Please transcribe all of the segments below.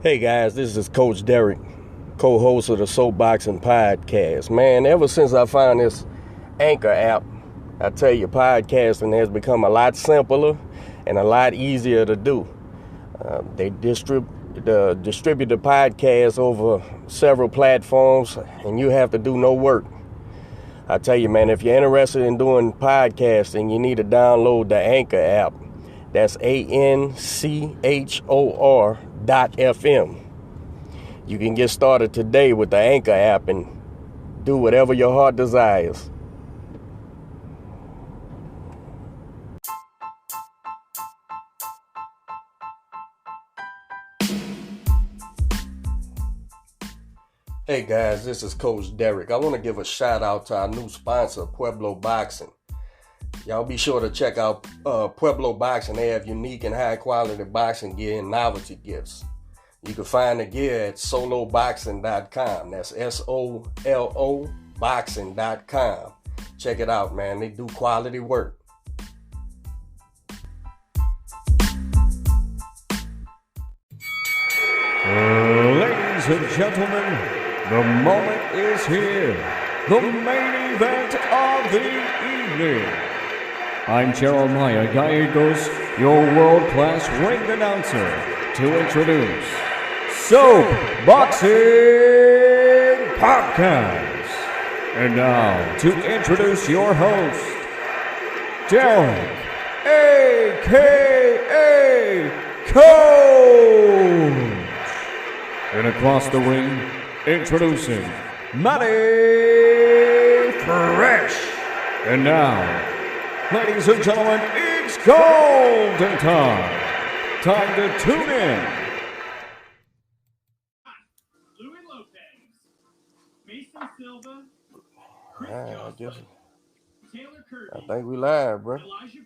Hey guys, this is Coach Derek, co-host of the Soapboxing Podcast. Man, ever since I found this Anchor app, I tell you, podcasting has become a lot simpler and a lot easier to do. They distribute the podcast over several platforms, and you have to do no work. I tell you, man, if you're interested in doing podcasting, you need to download the Anchor app. That's ANCHOR.FM. You can get started today with the Anchor app and do whatever your heart desires. Hey guys, this is Coach Derek. I want to give a shout out to our new sponsor, Pueblo Boxing. Y'all be sure to check out Pueblo Boxing. They have unique and high quality boxing gear and novelty gifts. You can find the gear at soloboxing.com. That's SOLO boxing.com. Check it out, man. They do quality work. Ladies and gentlemen, the moment is here. The main event of the evening. I'm Jeremiah Gallegos, your world-class ring announcer, to introduce Soapboxing Podcast. And now, to introduce your host, Derek, a.k.a. Coach. And across the ring, introducing Matty Fresh. And now, ladies and gentlemen, it's golden time. Time to tune in. Louis Lopez, Mason Silva, Chris Joseph, Taylor Kirby, I think we live, bro. Elijah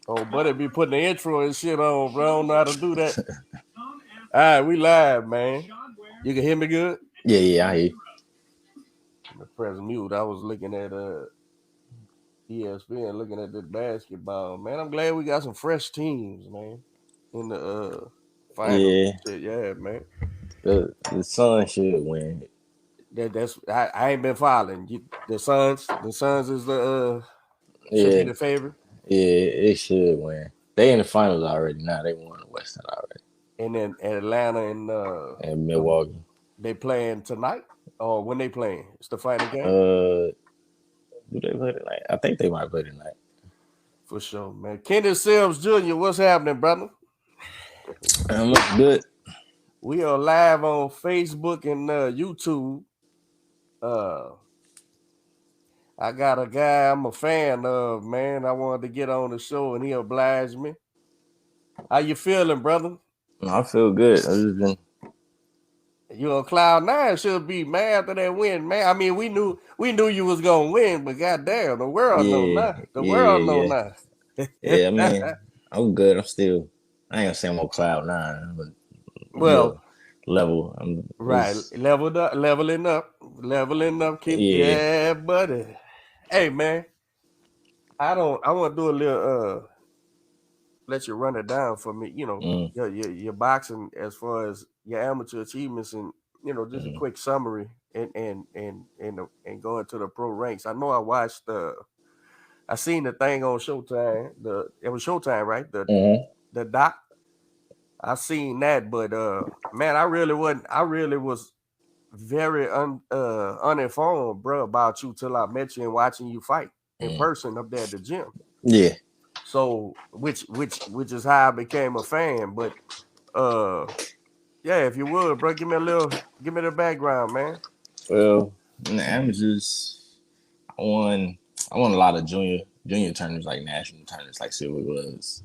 Burrow, Oh, buddy be putting the intro and shit on, bro. I don't know how to do that. Tom All right, we live, man. Sean Ware, You can hear me good? Yeah, I hear you. I'm gonna press mute. I was looking at ESPN, looking at this basketball. Man, I'm glad we got some fresh teams, man, in the final. Yeah. Yeah, man. The Suns should win. I ain't been following. The Suns is the should be the favorite. Yeah, it should win. They in the finals already now. They won the Western already. And then Atlanta and Milwaukee. They playing tonight? Or when they playing? It's the final game? Do they play tonight? I think they might play tonight. For sure, man. Kenneth SIMS Jr., what's happening, brother? Looks good. We are live on Facebook and YouTube. I got a guy I'm a fan of, man. I wanted to get on the show and he obliged me. How you feeling, brother? I feel good. I just been. You on cloud nine should be, man, after that win, man. I mean, we knew you was gonna win, but goddamn, the world know now. The world know now. Yeah, I mean, I'm good. I ain't gonna say I'm on cloud nine, but level. Leveling up. Yeah, buddy. Hey, man, I want to do a little. Let you run it down for me. You know, your boxing as far as your amateur achievements, and just a quick summary, and going to the pro ranks. I know I watched I seen the thing on Showtime. It was Showtime, right? The doc. I seen that, but man, I really was very uninformed, bro, about you till I met you and watching you fight in person up there at the gym. Yeah. So, which is how I became a fan. But, yeah, if you would, bro, give me the background, man. Well, in the amateurs, I won a lot of junior tournaments, like national tournaments, like Silver Gloves.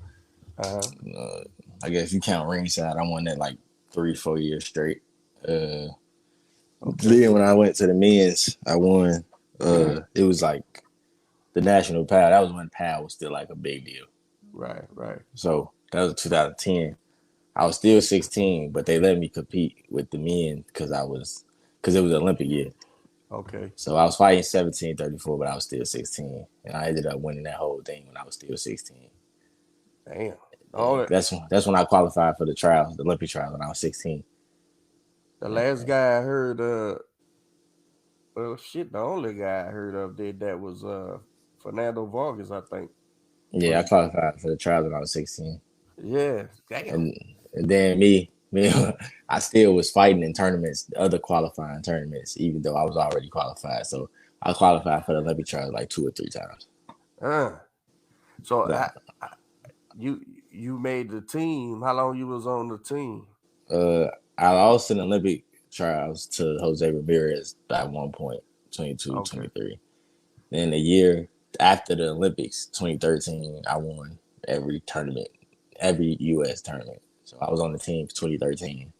I guess you count ringside, I won that like 3-4 years straight. Then when I went to the men's, I won. It was like the national PAL. That was when PAL was still like a big deal. Right. So that was 2010. I was still 16, but they let me compete with the men because it was the Olympic year. Okay. So I was fighting 17-34, but I was still 16, and I ended up winning that whole thing when I was still 16. Damn. That's when I qualified for the trials, the Olympic trials, when I was 16. The last guy I heard, well, shit, the only guy I heard of did that was Fernando Vargas, I think. Yeah, I qualified for the trials when I was 16. Yeah, damn. And then me, I still was fighting in tournaments, other qualifying tournaments, even though I was already qualified. So I qualified for the Olympic trials like 2 or 3 times. So you made the team. How long you was on the team? I lost in the Olympic trials to Jose Ramirez at one point, 22, 23. Then the year after the Olympics, 2013, I won every tournament, every U.S. tournament. So I was on the team for 2013.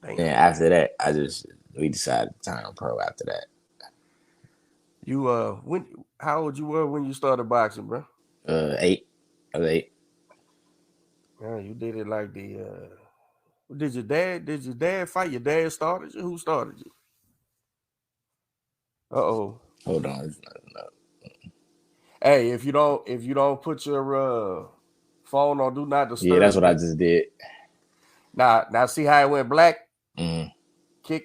And after that, we decided to turn pro after that. You how old you were when you started boxing, bro? 8. I was 8. Yeah, you did it like the did your dad fight? Your dad started you? Who started you? Hold on. Hey, if you don't put your phone on do not disturb. Yeah, that's what I just did. Now see how it went black? Mm-hmm.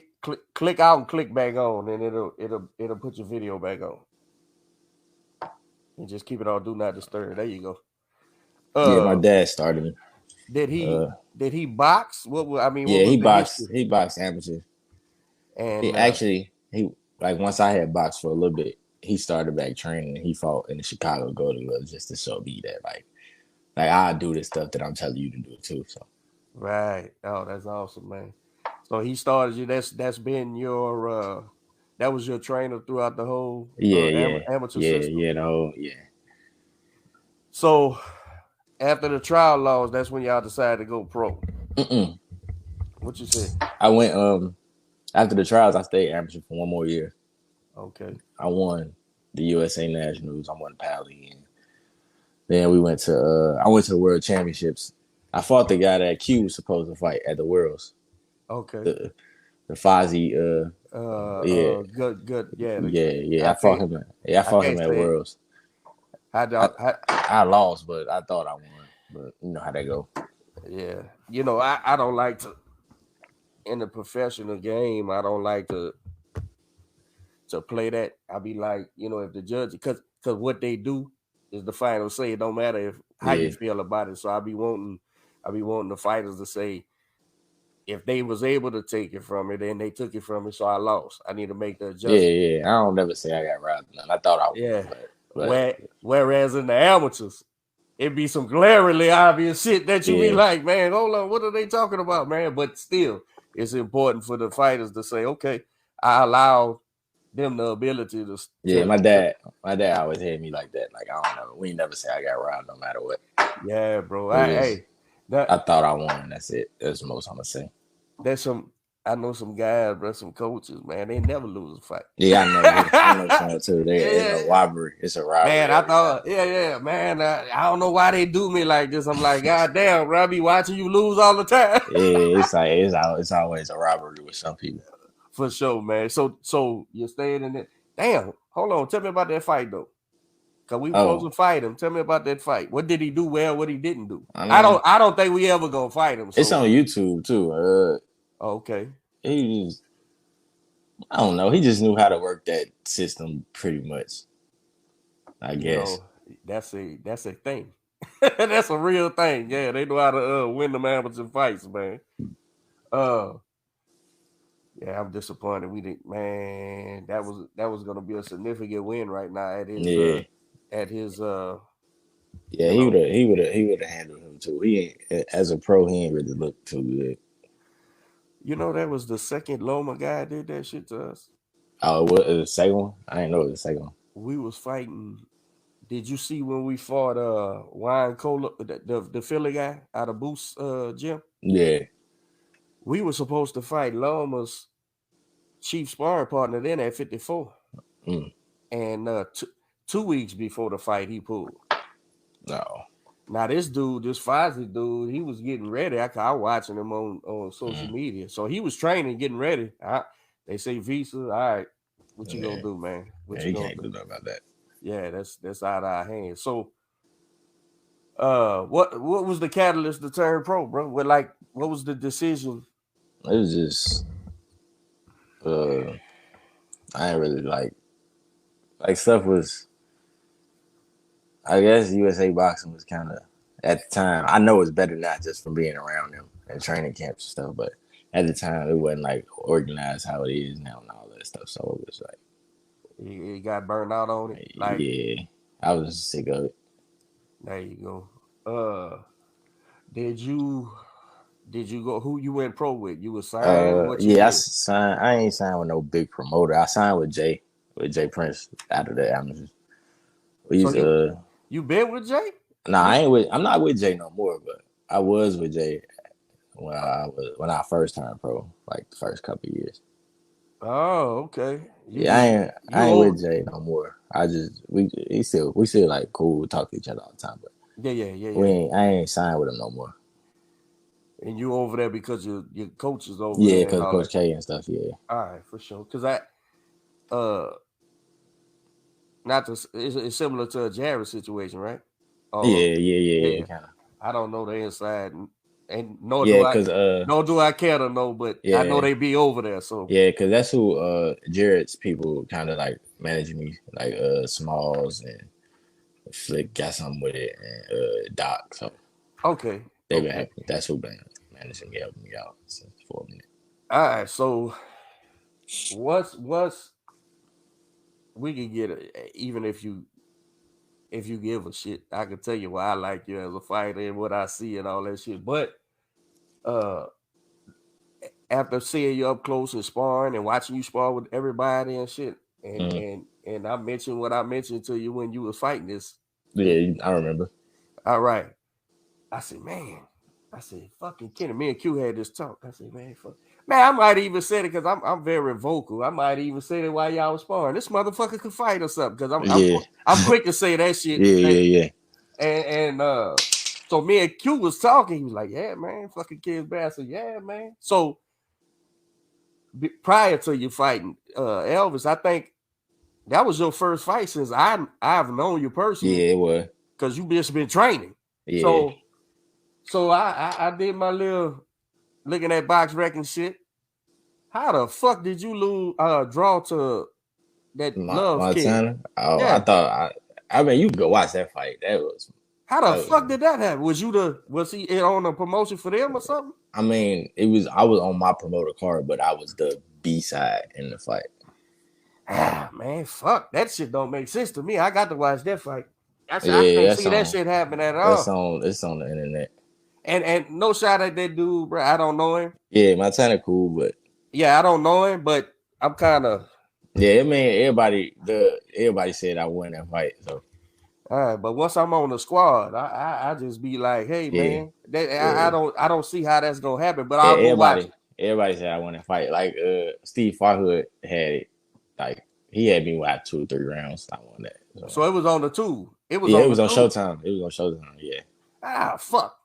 Click out and click back on, and it'll put your video back on. And just keep it on do not disturb. There you go. Yeah, my dad started me. Did he box? He boxed. He boxed amateur. And he once I had boxed for a little bit, he started back training. And he fought in the Chicago Golden Gloves just to show me that like I do this stuff that I'm telling you to do too. So right. Oh, that's awesome, man. So he started you. That's been your that was your trainer throughout the whole amateur system. Yeah. So after the trial loss, that's when y'all decided to go pro. What you say? I went after the trials. I stayed amateur for 1 more year. Okay. I won the USA Nationals. I won Pally, and then we went to I went to the World Championships. I fought the guy that Q was supposed to fight at the Worlds. Okay. The Fozzy. Good. Yeah. I fought him. I fought him at Worlds. I lost, but I thought I won. But you know how that go. Yeah. I don't like to in the professional game. I don't like to play that. I be like, if the judge, because what they do is the final say. It don't matter how you feel about it. So I be wanting the fighters to say, if they was able to take it from me, then they took it from me, so I lost. I need to make the adjustment. Yeah. I don't never say I got robbed. I thought I won. Yeah. Whereas in the amateurs, it be some glaringly obvious shit that you be like, man, hold on, what are they talking about, man? But still, it's important for the fighters to say, okay, I allow them the ability to. Yeah, my dad always had me like that. Like, I don't know. We never say I got robbed no matter what. Yeah, bro. I thought I won. That's it. That's the most I'm gonna say. I know some guys, bro, some coaches, man, they never lose a fight. Yeah, I know some too. It's a robbery. It's a robbery. Man, I thought, man, I don't know why they do me like this. I'm like, God damn, bro, I be watching you lose all the time. Yeah, it's always a robbery with some people. For sure, man. So you stayed in it. Damn, hold on. Tell me about that fight though. Cause we were supposed to fight him. Tell me about that fight. What did he do well? What he didn't do? I don't think we ever gonna fight him. So. It's on YouTube too. Okay. I don't know. He just knew how to work that system pretty much. I guess that's a thing. That's a real thing. Yeah, they know how to win the amateur fights, man. Yeah, I'm disappointed. We didn't. Man, that was gonna be a significant win right now at his. Yeah, he would have handled him too. He ain't, as a pro, he ain't really look too good. That was the second Loma guy did that shit to us. Oh, what the second one? I didn't know it was the second one. We was fighting. Did you see when we fought Wine Cola, the Philly guy out of Boost gym? Yeah. We were supposed to fight Loma's chief sparring partner then at 54. And 2 weeks before the fight, he pulled. No. Now this Fozzy dude, he was getting ready. I was watching him on social media. So he was training, getting ready. They say Visa, all right, what you gonna do, man? You can't do nothing about that. Yeah, that's out of our hands. So what was the catalyst to turn pro, bro? What was the decision? It was just I ain't really like stuff was. I guess USA boxing was kind of at the time. I know it's better not just from being around them and training camps and stuff, but at the time it wasn't like organized how it is now and all that stuff. So it was like you got burned out on it. Like, yeah, I was just sick of it. There you go. Did you go? Who you went pro with? You were signed? What you yeah, did? I ain't signed with no big promoter. I signed with Jay Prince after that. You been with Jay? Nah, I'm not with Jay no more, but I was with Jay when I first turned pro, like the first couple of years. Oh, okay. I ain't with Jay no more. We still like cool. We talk to each other all the time, but yeah. I ain't signed with him no more. And you over there because your coach is over there. Yeah, because Coach K and stuff. Yeah. All right, for sure. Because it's similar to a Jared situation, right? Yeah. Kind of. I don't know the inside, and nor do I care to know, but I know they be over there. So because that's who Jared's people kind of like managing me, like Smalls and Flick got something with it, and Doc. So okay, they've been happy. That's who been managing me, helping me out since for a minute. All right, so what's we can get it, even if you give a shit, I can tell you why I like you as a fighter and what I see and all that shit. But after seeing you up close and sparring and watching you spar with everybody and shit, and I mentioned what I mentioned to you when you was fighting this. Yeah, I remember. All right. I said, fucking Kenny. Me and Q had this talk. I said, fuck. Man, I might even say it because I'm very vocal. I might even say it while y'all was sparring. This motherfucker could fight or something because I'm quick to say that shit. Yeah. And so me and Q was talking. He was like, yeah, man, fucking kid's bad. I said, yeah, man. So prior to you fighting Elvis, I think that was your first fight since I've known you personally. Yeah, it was. Because you just been training. Yeah. So I did my little looking at box rec and shit. How the fuck did you draw to that Love kid? Montana? Oh, yeah. I mean, you can go watch that fight. How the fuck did that happen? Was he on a promotion for them or something? I mean, I was on my promoter card, but I was the B side in the fight. Ah, man, fuck. That shit don't make sense to me. I got to watch that fight. I can't see that shit happen at all. It's on the internet. And no shot at that dude, bro. I don't know him. Yeah, Montana cool, but yeah, I don't know him, but I'm kind of. Yeah, I mean, everybody said I won that fight. So, all right, but once I'm on the squad, I just be like, hey, man, I don't see how that's gonna happen. But I'll go watch it. Everybody said I won that fight. Like Steve Farhood had it. Like he had me watch 2 or 3 rounds. I won that. So it was on the 2. It was on Showtime. It was on Showtime. Yeah. Ah, fuck.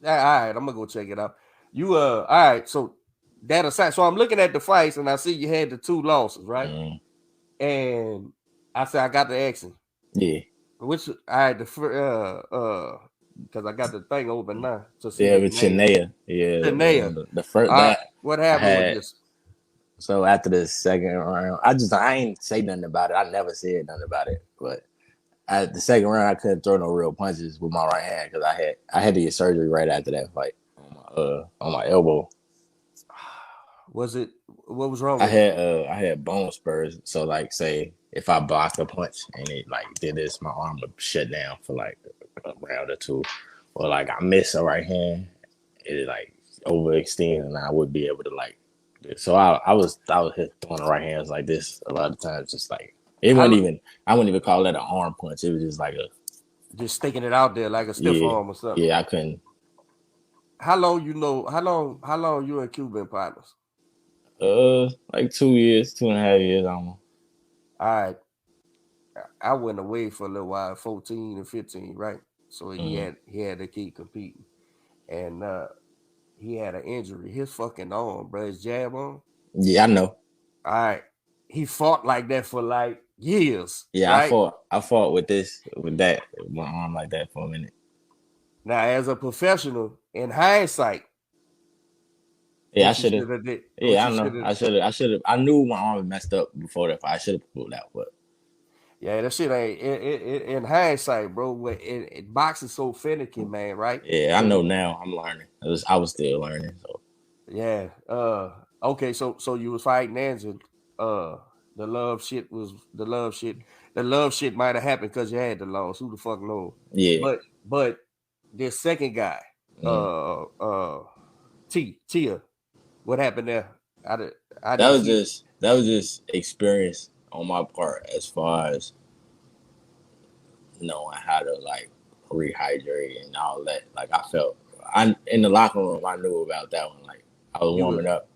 All right, I'm gonna go check it out. You all right? So that aside, so I'm looking at the fights and I see you had the 2 losses, right? Mm-hmm. And I said I got the action. Yeah. Which I had the because I got the thing open now. To see with Chinea. Yeah. Chinea. The first what happened with this? So after the second round, I ain't say nothing about it. I never said nothing about it, but. At the second round, I couldn't throw no real punches with my right hand because I had to get surgery right after that fight on my elbow. What was wrong? I had bone spurs. So like, say if I blocked a punch and it like did this, my arm would shut down for like a round or 2, or like I miss a right hand, it like overextend and I would be able to like. So I was hit throwing the right hands like this a lot of times, just like. I wouldn't even call that an arm punch. It was just like just sticking it out there like a stiff arm or something. Yeah, I couldn't. How long you and Q been partners? Like 2 years, 2.5 years almost. All right. I went away for a little while, 14 and 15, right? So he had to keep competing. And he had an injury. His fucking arm, bro, his jab arm. Yeah, I know. All right. He fought like that for like years. Yeah, right? I fought with my arm like that for a minute. Now, as a professional, in hindsight, Yeah, I should have. Yeah, I know. I should have. I knew my arm messed up before that fight. I should have pulled out, but yeah, that shit ain't in hindsight, bro. Boxing so finicky, man. Right? Yeah, I know now. I'm learning. I was still learning. So yeah. Okay. So you was fighting Nancy. The love shit might have happened because you had the loss. Who the fuck knows? Yeah. But this second guy, Tia, what happened there? That was just experience on my part as far as knowing how to like rehydrate and all that. Like I felt in the locker room, I knew about that one. Like I was warming up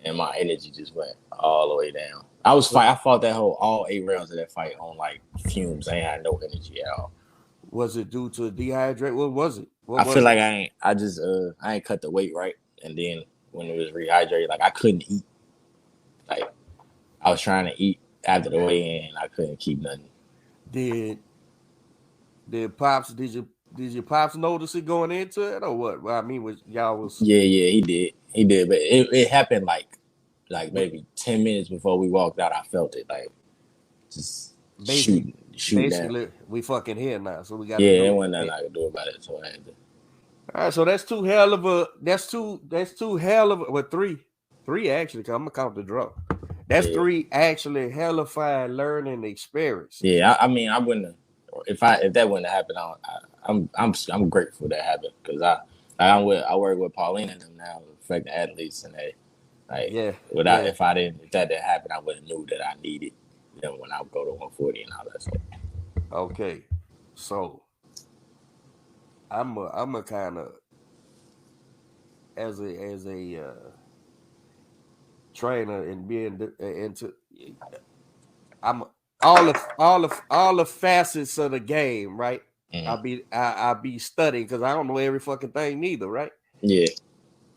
and my energy just went all the way down. I fought that all 8 rounds of that fight on like fumes. I ain't had no energy at all. Was it due to dehydrate? What was it? I feel like I ain't cut the weight right. And then when it was rehydrated, like I couldn't eat. Like I was trying to eat after the weigh-in, I couldn't keep nothing. Did your pops notice it going into it or what? Well, I mean, y'all was Yeah, he did, but it happened like maybe 10 minutes before we walked out. I felt it like just shoot basically down. We fucking here now, so we got there wasn't nothing I could do about it, so I had to. All right, so that's two hell of three actually, because I'm gonna count the draw. That's 3 actually hellified learning experience. Yeah, I mean, I wouldn't have, if that wouldn't have happened. I'm grateful that happened because I work with Pauline and them now, affect the athletes, and they if that didn't happen, I wouldn't knew that I needed them when I would go to 140 and all that stuff. Okay, so I'm a kind of as a trainer and being into I'm all the facets of the game, right? Mm-hmm. I'll be studying because I don't know every fucking thing neither, right? Yeah.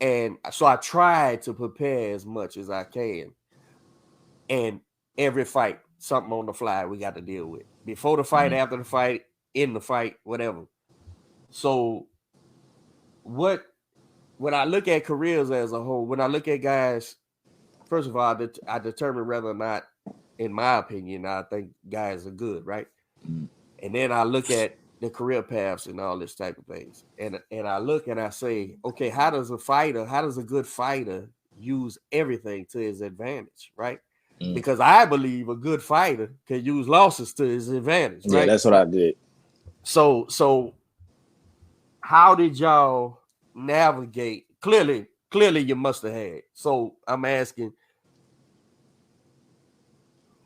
And so I try to prepare as much as I can. And every fight, something on the fly we got to deal with. Before the fight, after the fight, in the fight, whatever. So when I look at careers as a whole, when I look at guys, first of all, I determine whether or not, in my opinion, I think guys are good, right? Mm-hmm. And then I look at the career paths and all this type of things. And I look and I say, okay, how does a good fighter use everything to his advantage, right? Mm. Because I believe a good fighter can use losses to his advantage, right? Yeah, that's what I did. So how did y'all navigate? Clearly you must have had. So I'm asking,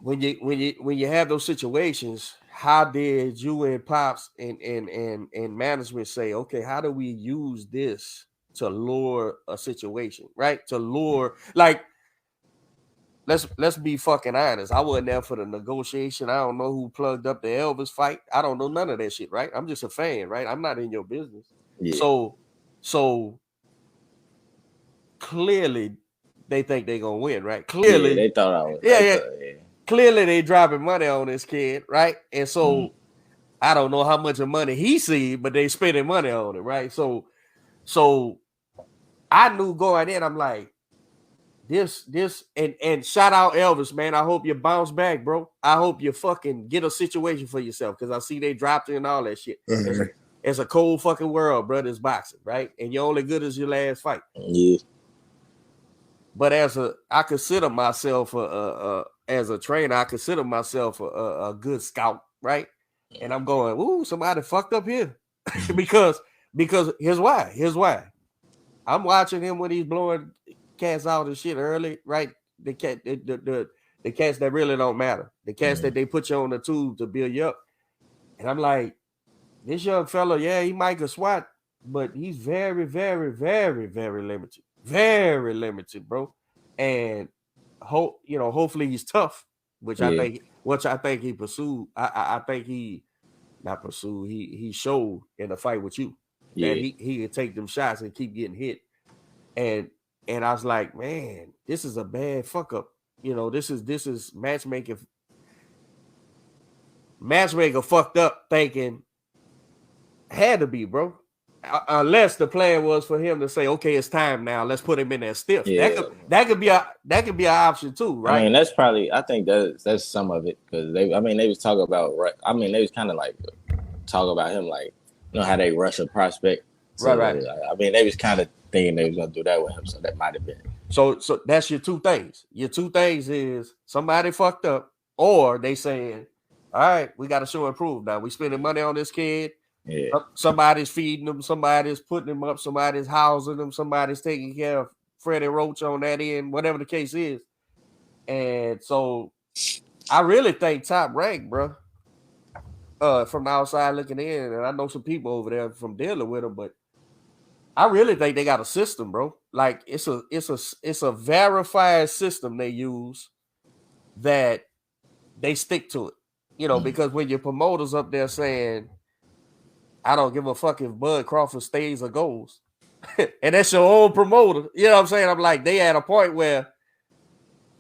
when you have those situations, how did you and Pops and management say, okay, how do we use this to lure a situation, right? To lure, like, let's be fucking honest. I wasn't there for the negotiation. I don't know who plugged up the Elvis fight. I don't know none of that shit, right? I'm just a fan, right? I'm not in your business. Yeah. So clearly they think they're gonna win, right? Clearly they thought I was. Yeah. Clearly they dropping money on this kid, right? And so I don't know how much of money he see, but they spending money on it, right? So I knew going in, I'm like, this and shout out Elvis, man. I hope you bounce back, bro. I hope you fucking get a situation for yourself, because I see they dropped it and all that shit. Mm-hmm. It's a cold fucking world, brother. It's boxing, right? And you're only good as your last fight. Yeah. But I consider myself as a trainer, I consider myself a good scout, right? And I'm going, ooh, somebody fucked up here. because here's why. I'm watching him when he's blowing cats out and shit early, right? The cats that really don't matter. The cats that they put you on the tube to build you up. And I'm like, this young fella, yeah, he might get swat, but he's very, very, very, very limited. Very limited, bro. And hopefully he's tough, which I think he pursued. I think he not pursued. He showed in a fight with you that he could take them shots and keep getting hit. And I was like, man, this is a bad fuck up. This is matchmaker fucked up thinking. Had to be, bro. Unless the plan was for him to say, "Okay, it's time now. Let's put him in there stiff." Yeah. That could be an option too, right? I mean, that's probably. I think that's some of it because they. I mean, they was talking about. I mean, they was kind of like talk about him like how they rush a prospect. So, Right. I mean, they was kind of thinking they was gonna do that with him, so that might have been. So that's your two things. Your two things is somebody fucked up, or they saying, "All right, we got to show and prove now. We spending money on this kid. Yeah. Somebody's feeding them, somebody's putting them up, somebody's housing them, somebody's taking care of Freddie Roach on that end, whatever the case is." And so I really think Top Rank, bro, from the outside looking in, and I know some people over there from dealing with them, but I really think they got a system, bro. Like it's a verified system they use that they stick to it. Because when your promoters up there saying, "I don't give a fuck if Bud Crawford stays or goes," and that's your own promoter, you know what I'm saying? I'm like, they at a point where,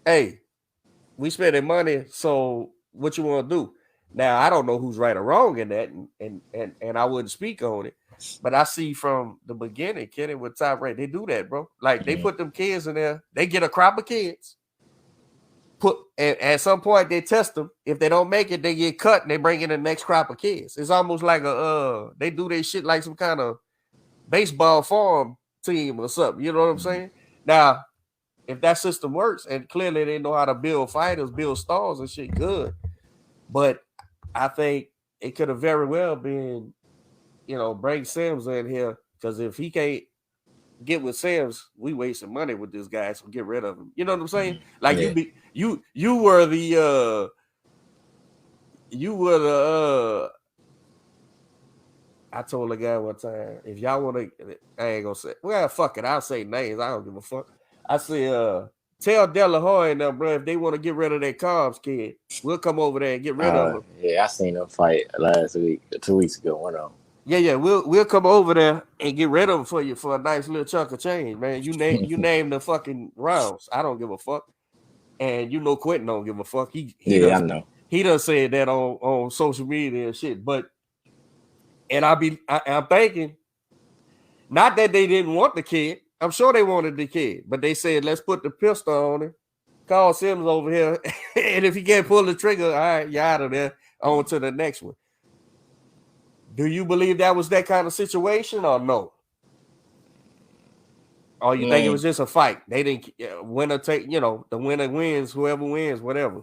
hey, we spending money, so what you want to do? Now, I don't know who's right or wrong in that, and I wouldn't speak on it, but I see from the beginning, Kenny with Top Rank, they do that, bro. Like they put them kids in there, they get a crop of kids. And at some point they test them. If they don't make it, they get cut and they bring in the next crop of kids. It's almost like they do their shit like some kind of baseball farm team or something. You know what I'm saying? Now, if that system works, and clearly they know how to build fighters, build stars and shit, good. But I think it could have very well been, bring SIMS in here, because if he can't get with SIMS, we wasting money with this guy, so get rid of him. You know what I'm saying? Like you were the I told a guy one time, if y'all want to, I ain't gonna say, well, fuck it, I'll say names. I don't give a fuck. I say, tell De La Hoya and them, bro, if they want to get rid of their Cobbs kid, we'll come over there and get rid of them. Yeah, I seen them fight last week, 2 weeks ago. One of them. Yeah, we'll come over there and get rid of them for you for a nice little chunk of change, man. You name the fucking rounds. I don't give a fuck, and Quentin don't give a fuck. I know. He done said that on social media and shit. But I'm thinking, not that they didn't want the kid. I'm sure they wanted the kid, but they said, let's put the pistol on him. Call SIMS over here, and if he can't pull the trigger, all right, you're out of there. On to the next one. Do you believe that was that kind of situation or no? Or you think it was just a fight? They didn't winner take, the winner wins, whoever wins, whatever.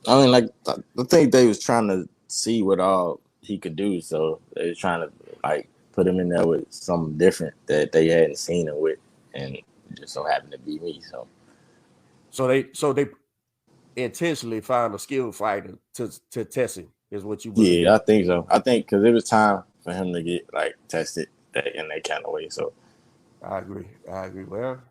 I mean, like, I think they was trying to see what all he could do. So they was trying to, like, put him in there with something different that they hadn't seen him with. And it just so happened to be me. So they intentionally found a skilled fighter to test him. Is what you believe? Yeah, I think so. I think because it was time for him to get tested in that kind of way. So I agree. Well,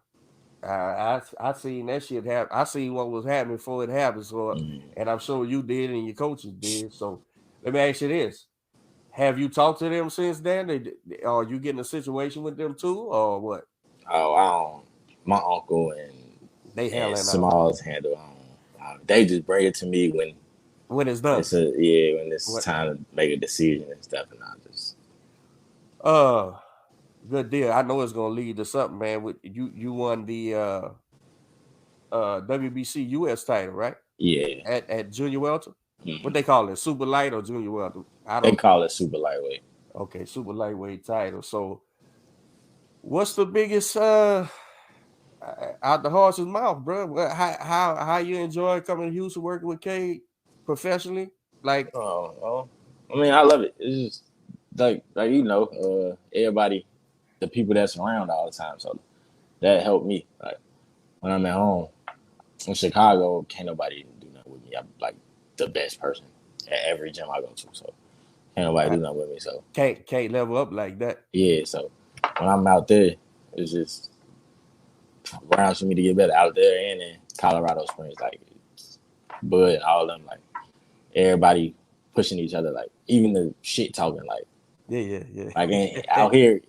I seen that shit happen. I seen what was happening before it happened. So, and I'm sure you did, and your coaches did. So let me ask you this: have you talked to them since then? Are you getting a situation with them too, or what? Oh, I don't. My uncle and Smalls handle. They just bring it to me when it's done. When it's time to make a decision and stuff, and I just good deal. I know it's gonna lead to something, man. With you won the WBC US title, right? Yeah. At junior welter. What they call it, super light or junior welter? They call it super lightweight. Okay, super lightweight title. So, what's the biggest out the horse's mouth, bro? How you enjoy coming to Houston working with Cade professionally? Like, I mean, I love it. It's just like everybody, the people that's around all the time. So that helped me. Like when I'm at home in Chicago, can't nobody do nothing with me. I'm like the best person at every gym I go to. So can't nobody do nothing with me. So can't level up like that. Yeah. So when I'm out there, it's just rounds for me to get better out there and in Colorado Springs, like Bud, all of them, like everybody pushing each other, like even the shit talking, like yeah. Like out here,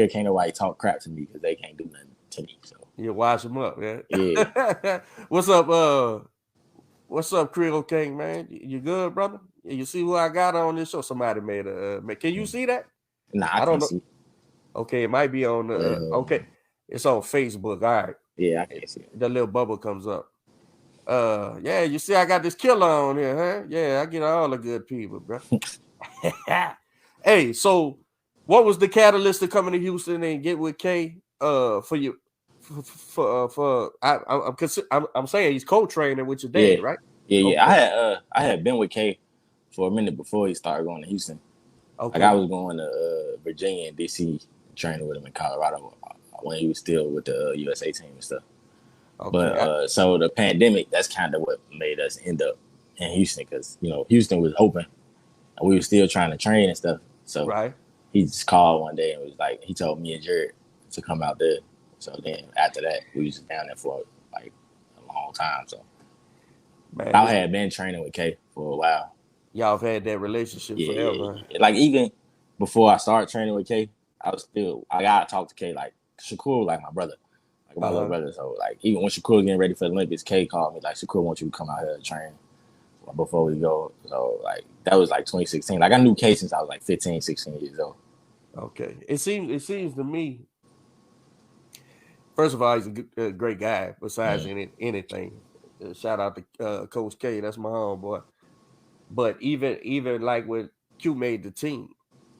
can't nobody talk crap to me because they can't do nothing to me. So you wash them up, man. Yeah. What's up, Creole King, man? You good, brother? You see who I got on this show? Somebody made a. Can you see that? Nah, I don't know. See. Okay, it might be on the okay. It's on Facebook. All right. Yeah, I can't see it. The little bubble comes up. Yeah, you see, I got this killer on here, huh? Yeah, I get all the good people, bro. Hey, so what was the catalyst to coming to Houston and get with K? For you, I'm saying he's co-training with your dad, right? Yeah. Okay. I had been with K for a minute before he started going to Houston. Okay. Like I was going to Virginia and DC training with him in Colorado when he was still with the USA team and stuff. Okay. But so the pandemic, that's kind of what made us end up in Houston because Houston was open and we were still trying to train and stuff. So he just called one day and was like, he told me and Jared to come out there. So then after that, we was down there for like a long time. So man, I had been training with K for a while. Y'all have had that relationship forever. Yeah. Like even before I started training with K, I gotta talk to K. Like Shakur, like my brother, like my little brother. So like even when Shakur was getting ready for the Olympics, K called me like, Shakur wants you to come out here and train before we go. So like that was like 2016. Like I knew K since I was like 15, 16 years old. Okay. It seems to me, first of all, he's a great guy besides anything. Shout out to Coach K. That's my homeboy. But even like when Q made the team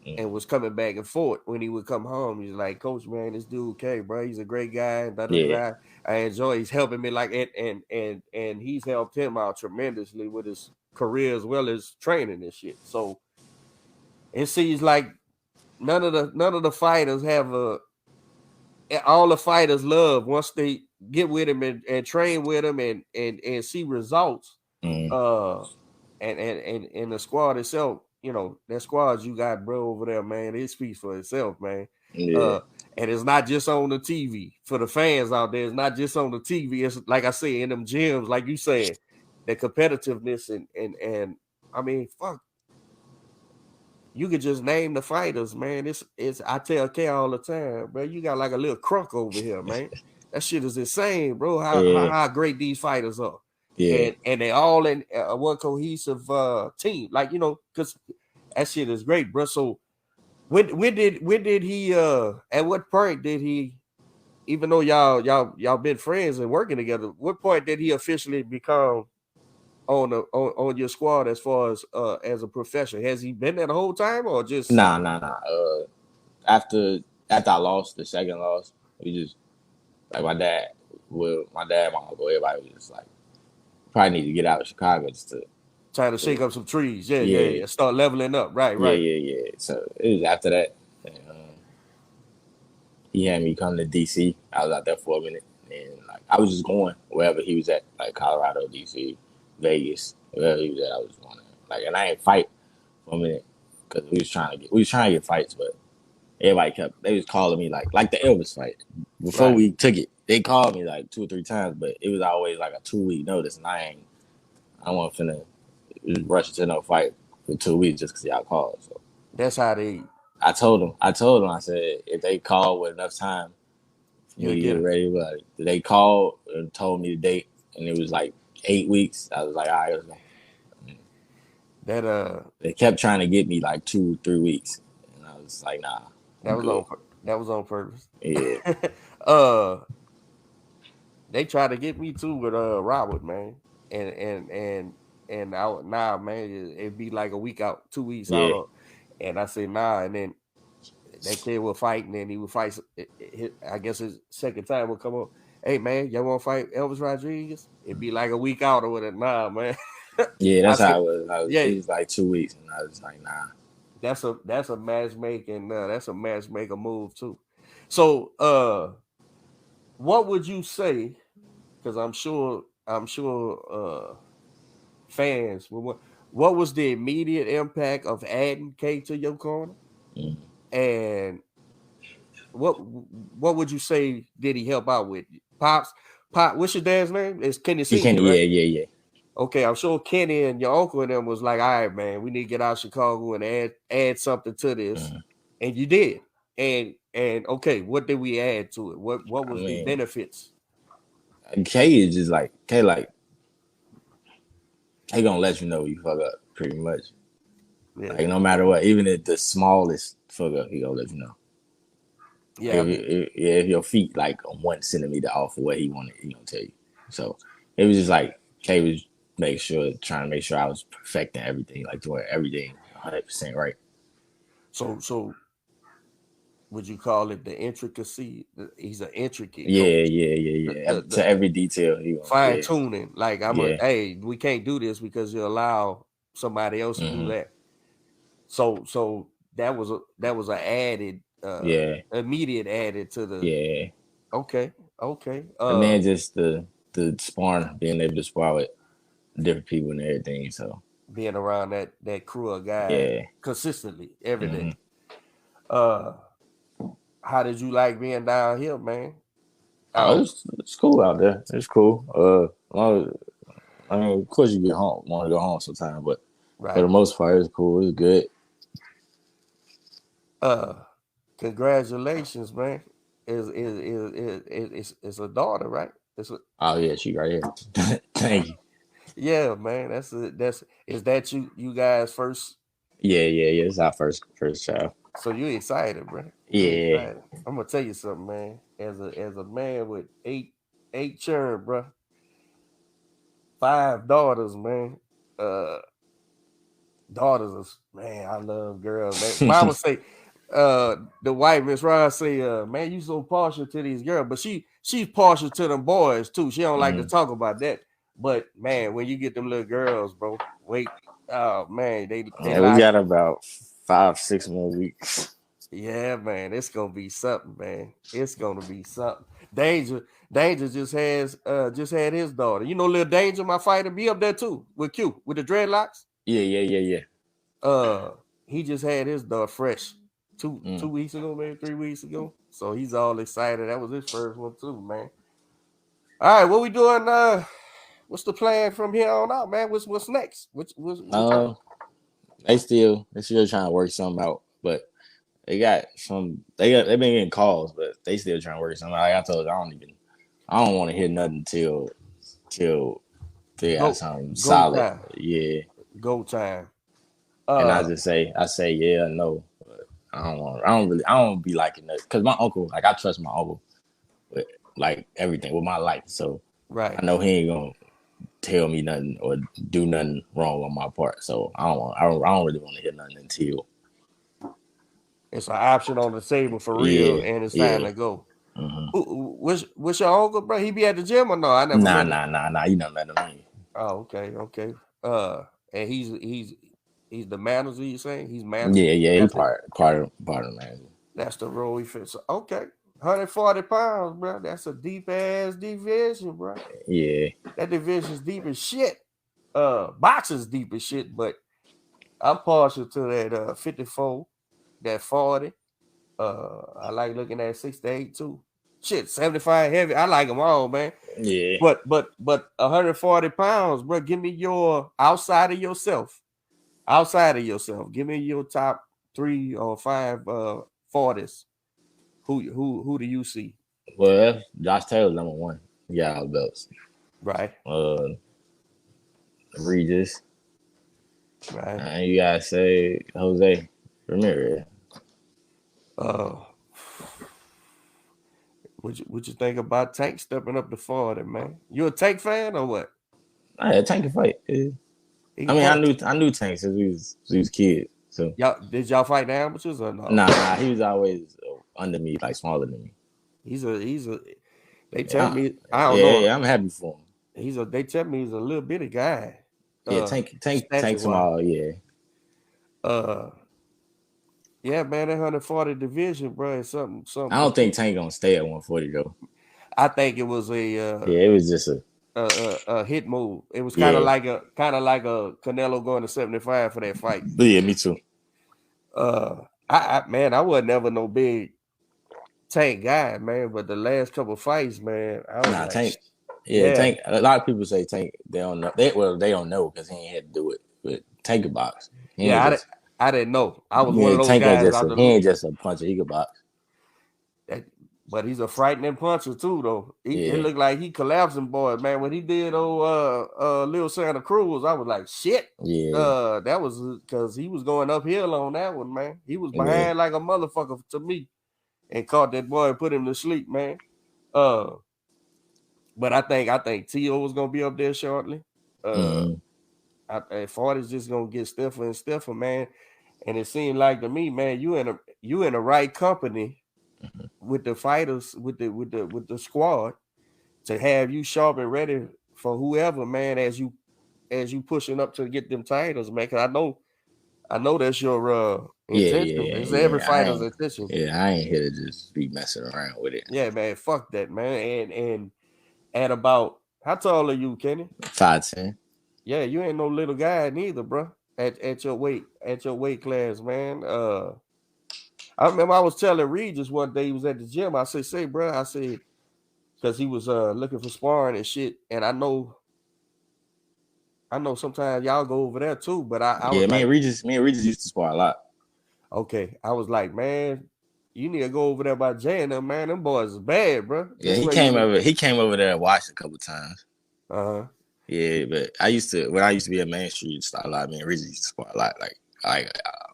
and was coming back and forth, when he would come home, he's like, Coach, man, this dude K, bro, he's a great guy. I enjoy. He's helping me like it, and he's helped him out tremendously with his career as well as training and shit. So it seems like none of the fighters have all the fighters love once they get with him and train with him and see results. And the squad itself, that squad you got, bro, over there, man, it speaks for itself, man. Yeah. And it's not just on the TV for the fans out there. It's not just on the TV. It's like I say in them gyms, like you said, the competitiveness and I mean, fuck. You could just name the fighters, man. It's I tell K all the time, bro. You got like a little crunk over here, man. That shit is insane, bro. How great these fighters are. Yeah. And they all in one cohesive team, like because that shit is great, bro. So when did he at what point did he, even though y'all been friends and working together, what point did he officially become on your squad as far as a professional? Has he been there the whole time or just nah? After I lost the second loss, we just like my dad, my uncle, everybody was just like, probably need to get out of Chicago just to trying to shake up some trees. Yeah. Start leveling up. Right. Yeah. So it was after that. He had me come to DC. I was out there for a minute, and like I was just going wherever he was at, like Colorado, DC, Vegas, wherever he was at. I was going. Like, and I ain't fight for a minute because we was trying to get fights, but everybody they was calling me like the Elvis fight before we took it. They called me like 2 or 3 times, but it was always like a 2-week notice, and I wasn't finna rush into no fight for 2 weeks just because y'all called. So that's how they. I told them. I said if they call with enough time, you get ready. But they called and told me the date, and it was like 8 weeks. I was like, all right, let's go. They kept trying to get me like 2 or 3 weeks, and I was like, nah. That was on purpose. Yeah. They tried to get me too with Robert, man, and now, man, it'd be like a week out, 2 weeks out, and I said nah, and then that kid would fight, and then he would fight. I guess his second time would come up. Hey man, y'all want to fight Elvis Rodriguez? It'd be like a week out or whatever. Nah, man. Yeah, that's how it was. It was like 2 weeks, and I was like, nah. That's a matchmaking. That's a matchmaker move too. So, what would you say? Because I'm sure fans. What was the immediate impact of adding K to your corner? And what would you say did he help out with? Pop, what's your dad's name? It's Kenny Senior, right? Yeah. Okay, I'm sure Kenny and your uncle and them was like, all right, man, we need to get out of Chicago and add something to this. And you did. And okay, what did we add to it? What was the benefits? K is just like K gonna let you know you fuck up pretty much. Yeah. Like no matter what, even if the smallest fuck up, he gonna let you know. Yeah, if your feet like 1 centimeter off of what he wanted, he gonna tell you. So it was just like Kay was trying to make sure I was perfecting everything, like doing everything 100% right. So would you call it the intricacy? He's an intricate Yeah. coach. To every detail, fine tuning. Like yeah. We can't do this because you allow somebody else to do that. So that was an added, immediate added to the. Okay. And then just the sparring, being able to spar with different people and everything. So being around that crew of guys consistently every day. How did you like being down here, man? It's cool out there. It's cool. I mean, of course you want to go home sometime, but for the most part, it's cool. It's good. Congratulations, man. It's a daughter, right? Oh yeah, she right here. Thank you. Yeah, man. Is that you guys first? Yeah. It's our first child. So you excited, bro? Yeah. I'm gonna tell you something, man. As a man with eight children, bro, 5 daughters, man. Daughters, man. I love girls, man. Mama say, the white Miss Ross say, man, you so partial to these girls, but she's partial to them boys too. She don't like to talk about that. But man, when you get them little girls, bro, wait, oh man, they we got about 5-6 more weeks. Yeah, man, it's gonna be something, man. It's gonna be something. Danger just had his daughter. You know, little Danger, my fighter, be up there too with Q with the dreadlocks. Yeah. He just had his daughter fresh 2 weeks ago, maybe 3 weeks ago. So he's all excited. That was his first one too, man. All right, what we doing? What's the plan from here on out, man? What's next? They still trying to work something out, but they've been getting calls, but they still trying to work something out. Like I told you, I don't want to hear nothing till they got something solid. Time. Yeah. Go time. And I say yeah or no. But I don't be liking that. Because my uncle, like I trust my uncle with like everything with my life. So I know he ain't gonna tell me nothing or do nothing wrong on my part. So I don't really want to hear nothing until it's an option on the table for real, and it's time to go. What's your uncle, bro? He be at the gym or no? I never. Nah. You never met him. Oh, okay. And he's the manager. You saying he's manager? Yeah. He's part of the manager. That's the role he fits. Okay, 140 pounds, bro. That's a deep ass division, bro. Yeah, that division's deep as shit. Boxing's deep as shit, but I'm partial to that 54. That 40, I like looking at 68 too. Shit, 75 heavy. I like them all, man. Yeah. But 140 pounds, bro. Give me your outside of yourself. Give me your top 3 or 5 40s. Who do you see? Well, Josh Taylor's number 1. Yeah, all belts. Right. Regis. Right. And you gotta say Jose Ramirez. What you think about Tank stepping up to 40, man? You a Tank fan or what? Tank can fight. I knew Tank since we was kids. So did y'all fight the amateurs or no? Nah, he was always under me, like smaller than me. He's a. They tell me I don't know. Yeah, I'm happy for him. They tell me he's a little bitty guy. Yeah, Tank small. Yeah. Yeah, man, that 140 division, bro, is something. I don't think Tank gonna stay at 140 though. I think it was a. It was just a hit move. It was kind of like a Canelo going to 75 for that fight. Yeah, me too. I was never no big Tank guy, man, but the last couple of fights, man, I was Tank. Yeah, Tank. A lot of people say Tank. They don't know. They don't know because he ain't had to do it. But Tank could box. I didn't know. I was one of those Tank guys. He ain't just a puncher. He could box. But he's a frightening puncher too, though. It looked like he collapsing, boy, man. When he did Lil Santa Cruz, I was like, shit. Yeah. That was because he was going uphill on that one, man. He was behind like a motherfucker to me. and caught that boy and put him to sleep, man. But I think T.O. was gonna be up there shortly. Forty's just gonna get stiffer and stiffer, man. And it seemed like to me, man, you in the right company with the fighters, with the squad to have you sharp and ready for whoever, man, as you pushing up to get them titles, man. Cause I know that's your intention. It's every fighter's intention. Yeah, I ain't here to just be messing around with it. Yeah, man, fuck that, man. And at about, how tall are you, Kenny? 5'10". Yeah, you ain't no little guy neither, bro. At your weight class, man. I remember I was telling Regis one day, he was at the gym. I said, say, bro, I said, because he was looking for sparring and shit. And I know sometimes y'all go over there too, but me and Regis used to spar a lot. Okay. I was like, man, you need to go over there by Jay and them, man. Them boys is bad, bro. Yeah, he came over there and watched a couple times. Yeah, but when I used to be at Main Street, a lot. Me and Regis used to spar a lot, like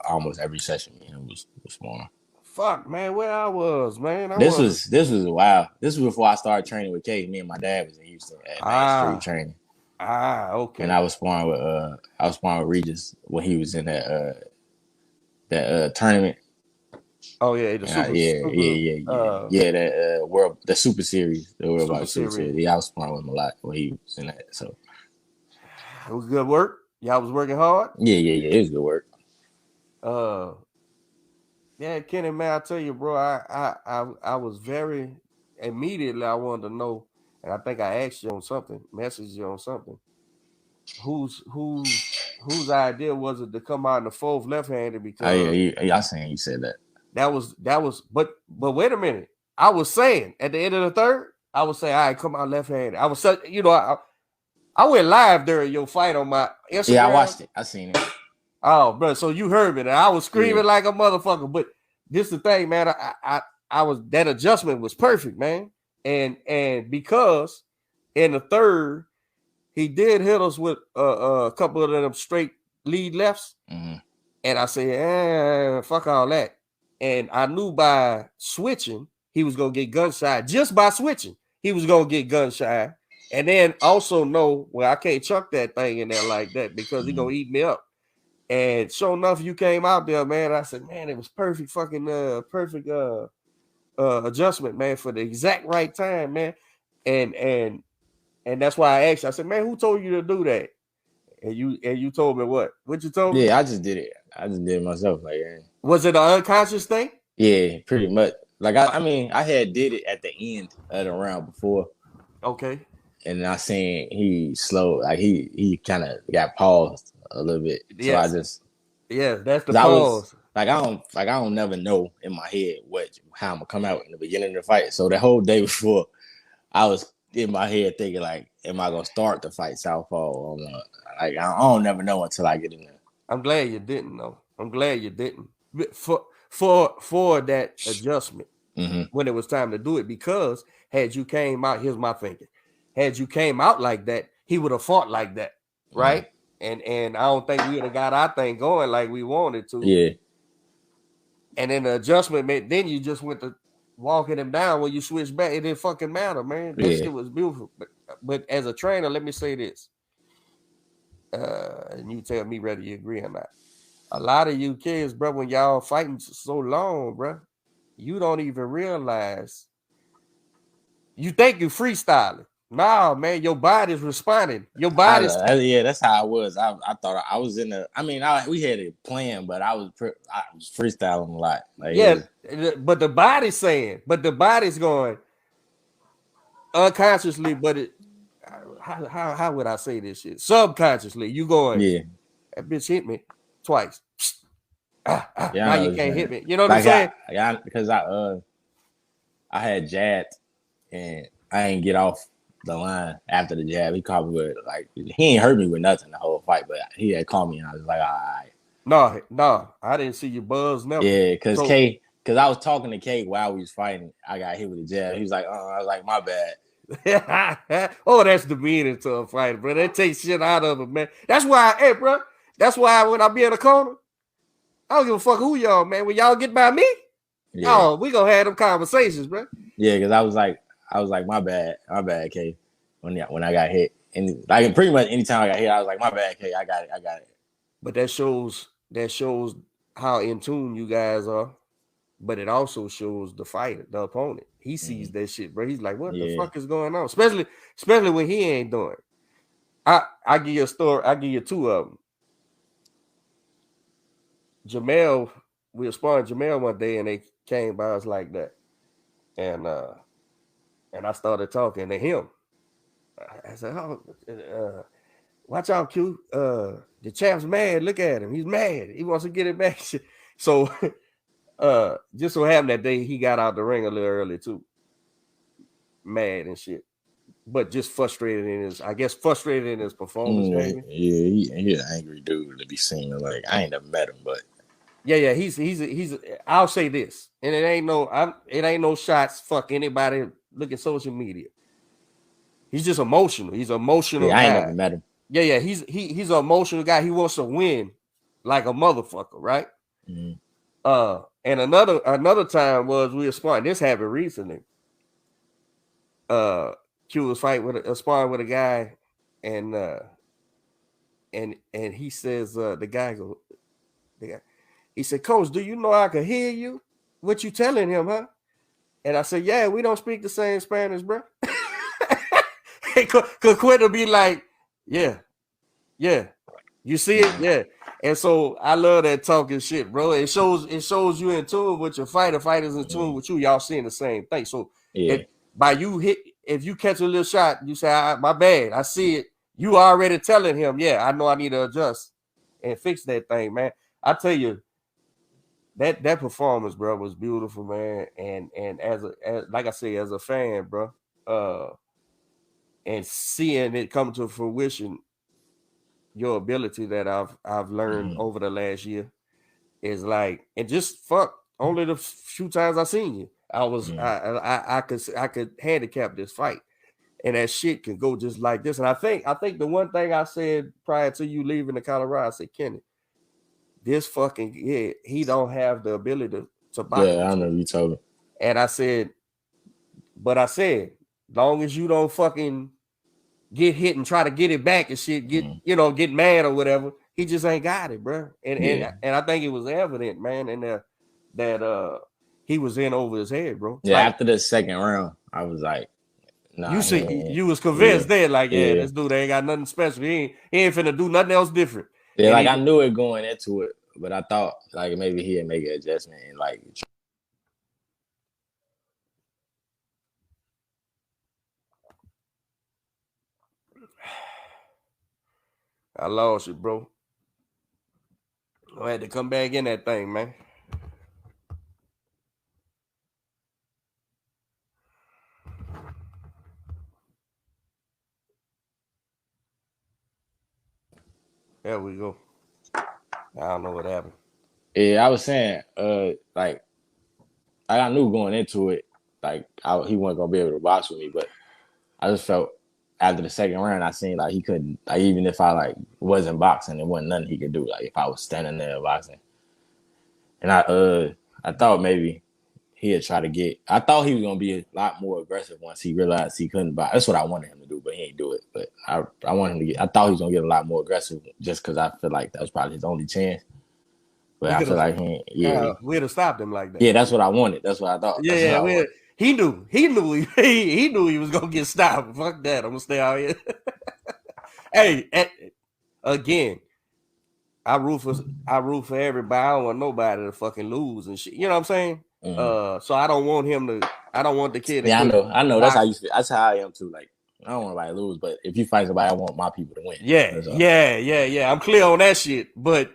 almost every session. Me and him was sparring. Fuck, man, where I was, man. This was wild. This was before I started training with K. Me and my dad was in Houston at Main Street training. Okay. And I was sparring with Regis when he was in that tournament. Oh yeah, the Super Series, the World Boxing Super Series. Yeah, I was sparring with him a lot when he was in that. So it was good work. Y'all was working hard. Yeah, it was good work. Yeah, Kenny, man, I tell you, bro, I was very immediately. I wanted to know, and I think I asked you on something, messaged you on something. Whose idea was it to come out in the fourth left-handed? Because I saying you said that. That was, but wait a minute. I was saying at the end of the third, I was saying, all right, come out left-handed. I was, I went live during your fight on my Instagram. Yeah, I watched it. I seen it. Oh, bro, so you heard me. And I was screaming like a motherfucker. But this the thing, man. I was, that adjustment was perfect, man. And because in the third, he did hit us with a couple of them straight lead lefts. And I said, fuck all that. And I knew by switching, he was going to get gun shy. Just by switching, he was going to get gun shy. And then also know, well, I can't chuck that thing in there like that because he's going to eat me up. And sure enough, you came out there, man. I said, man, it was perfect adjustment, man, for the exact right time, man. And that's why I asked you. I said, man, who told you to do that? And you told me what? What you told me? Yeah, I just did it. I just did it myself. Like, was it an unconscious thing? Yeah, pretty much. Like, I had did it at the end of the round before. Okay. And I seen he slowed, like he kind of got paused a little bit. Yes. So I just that's the pause. I don't never know in my head how I'm gonna come out in the beginning of the fight. So the whole day before, I was in my head thinking like, am I gonna start the fight southpaw? Or I don't never know until I get in there. I'm glad you didn't know. I'm glad you didn't for that adjustment when it was time to do it, because had you came out, here's my thinking. Had you came out like that, he would have fought like that, right? And I don't think we would have got our thing going like we wanted to. Yeah. And then the adjustment meant then you just went to walking him down when you switched back. It didn't fucking matter, man. That shit was beautiful. But as a trainer, let me say this. And you tell me whether you agree or not. A lot of you kids, bro, when y'all fighting so long, bro, you don't even realize. You think you're freestyling. Nah, man, your body's responding. Your body's that's how I was. I thought I was in we had it planned, but I was freestyling a lot. Like, but the body's saying, the body's going unconsciously, but it how would I say this shit? Subconsciously, you going, that bitch hit me twice. Now you can't hit me. You know what I'm saying? Because I had jabbed and I ain't get off the line after the jab. He caught me with, like, he ain't hurt me with nothing the whole fight, but he had called me and I was like, all right. No, I didn't see you buzz never. Yeah, because I was talking to K while we was fighting. I got hit with a jab. He was like, I was like, my bad. Oh, that's demeaning to a fighter, bro. That takes shit out of him, man. That's why, when I be in the corner, I don't give a fuck who y'all, man. When y'all get by me, Yeah. Oh, we gonna have them conversations, bro. Yeah, because I was like, my bad, K. When I got hit, and like pretty much anytime I got hit, I was like, my bad, K. I got it. But that shows how in tune you guys are. But it also shows the fighter, the opponent. He sees that shit, bro. He's like, what the fuck is going on? Especially when he ain't doing it. I give you a story. I give you two of them. Jamel, we were sparring Jamel one day, and they came by us like that, and I started talking to him. I said, "Oh, watch out, Q. The champ's mad. Look at him. He's mad. He wants to get it back." So, just so happened that day he got out the ring a little early too, mad and shit, but just frustrated in his performance. Maybe. Yeah, he's an angry dude to be seen. Like I ain't never met him, but. Yeah, he's. I'll say this, and it ain't no shots. Fuck anybody. Look at social media. He's just emotional. He's an emotional. Yeah, I ain't never met him. Yeah. He's an emotional guy. He wants to win like a motherfucker, right? Mm-hmm. And another time was we were sparring. This happened recently. Q was sparring with a guy, and he says the guy. He said, "Coach, do you know I can hear you? What you telling him, huh?" And I said, "Yeah, we don't speak the same Spanish, bro." Could Quentin be like, yeah, you see it, yeah. And so I love that talking shit, bro. It shows you in tune with your fighters in tune with you. Y'all seeing the same thing. So if you catch a little shot, you say, "My bad, I see it." You already telling him, "Yeah, I know I need to adjust and fix that thing, man." I tell you. That performance, bro, was beautiful, man. And as like I say, as a fan, bro, and seeing it come to fruition, your ability that I've learned over the last year is like, and just only the few times I seen you, I could handicap this fight, and that shit can go just like this. And I think the one thing I said prior to you leaving the Colorado, I said, Kenny, this fucking he don't have the ability to box. Yeah, I know you told me. And I said, long as you don't fucking get hit and try to get it back and shit, get mad or whatever, he just ain't got it, bro. And I think it was evident, man, and that he was in over his head, bro. Yeah, like, after the second round, I was like, nah. You was convinced then, like, this dude ain't got nothing special. He ain't finna do nothing else different. Yeah, like I knew it going into it, but I thought like maybe he'd make an adjustment and like. I lost it, bro. I had to come back in that thing, man. There we go. I don't know what happened. Yeah, I was saying, like I knew going into it, like he wasn't gonna be able to box with me, but I just felt after the second round, I seen like he couldn't, like even if I like wasn't boxing, there wasn't nothing he could do. Like if I was standing there boxing, and I thought maybe he'd try to get. I thought he was gonna be a lot more aggressive once he realized he couldn't box. That's what I wanted him to do, but he ain't do it. But I wanted him to get. I thought he was gonna get a lot more aggressive just because I feel like that was probably his only chance. But I feel like we'd have stopped him like that. Yeah, that's what I wanted. That's what I thought. Yeah, he knew he was gonna get stopped. Fuck that. I'm gonna stay out here. Hey, again, I root for everybody. I don't want nobody to fucking lose and shit. You know what I'm saying? Mm-hmm. So I don't want the kid to. Yeah, I know. That's how you feel. That's how I am too. Like I don't want nobody to lose, but if you fight somebody, I want my people to win. Yeah. I'm clear on that shit, but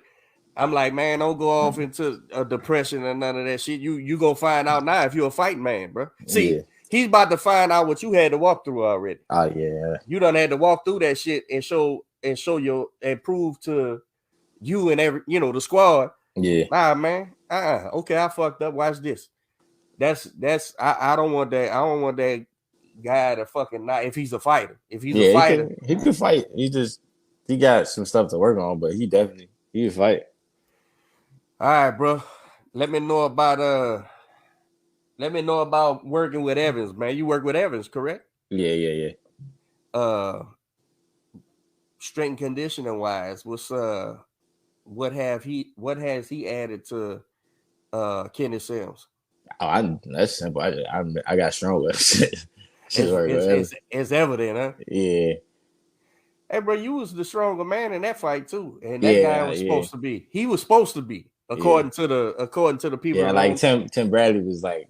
I'm like, man, don't go off into a depression and none of that shit. You gonna find out now if you're a fighting man, bro. See, he's about to find out what you had to walk through already. Oh yeah. You done had to walk through that shit and show your and prove to you and every the squad. Yeah. Nah, man. Okay, I fucked up. Watch this. I don't want that. I don't want that guy to fucking not if he's a fighter. If he's a fighter, he could fight. He got some stuff to work on, but he can fight. All right, bro. Let me know about let me know about working with Evans, man. You work with Evans, correct? Yeah. Strength and conditioning wise, what has he added to Kenny Sims? Oh, that's simple. I got stronger. It's evident, huh? Yeah. Hey, bro, you was the stronger man in that fight too, and that guy was supposed to be. He was supposed to be, according to the people. Yeah, like Tim Bradley was like,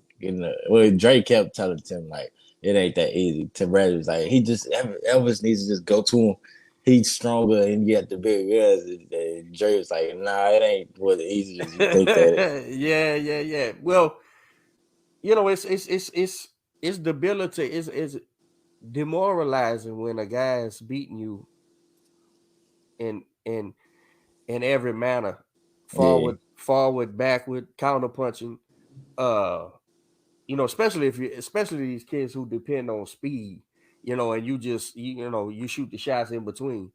Drake kept telling Tim like it ain't that easy. Tim Bradley was like, Elvis needs to just go to him. He's stronger and you get the big guys. And Drake was like, nah, it ain't what easy as you think that. Yeah. Well, it's debilitating. It's demoralizing when a guy is beating you in every manner, forward, backward, counter punching. Especially these kids who depend on speed, and you just you shoot the shots in between,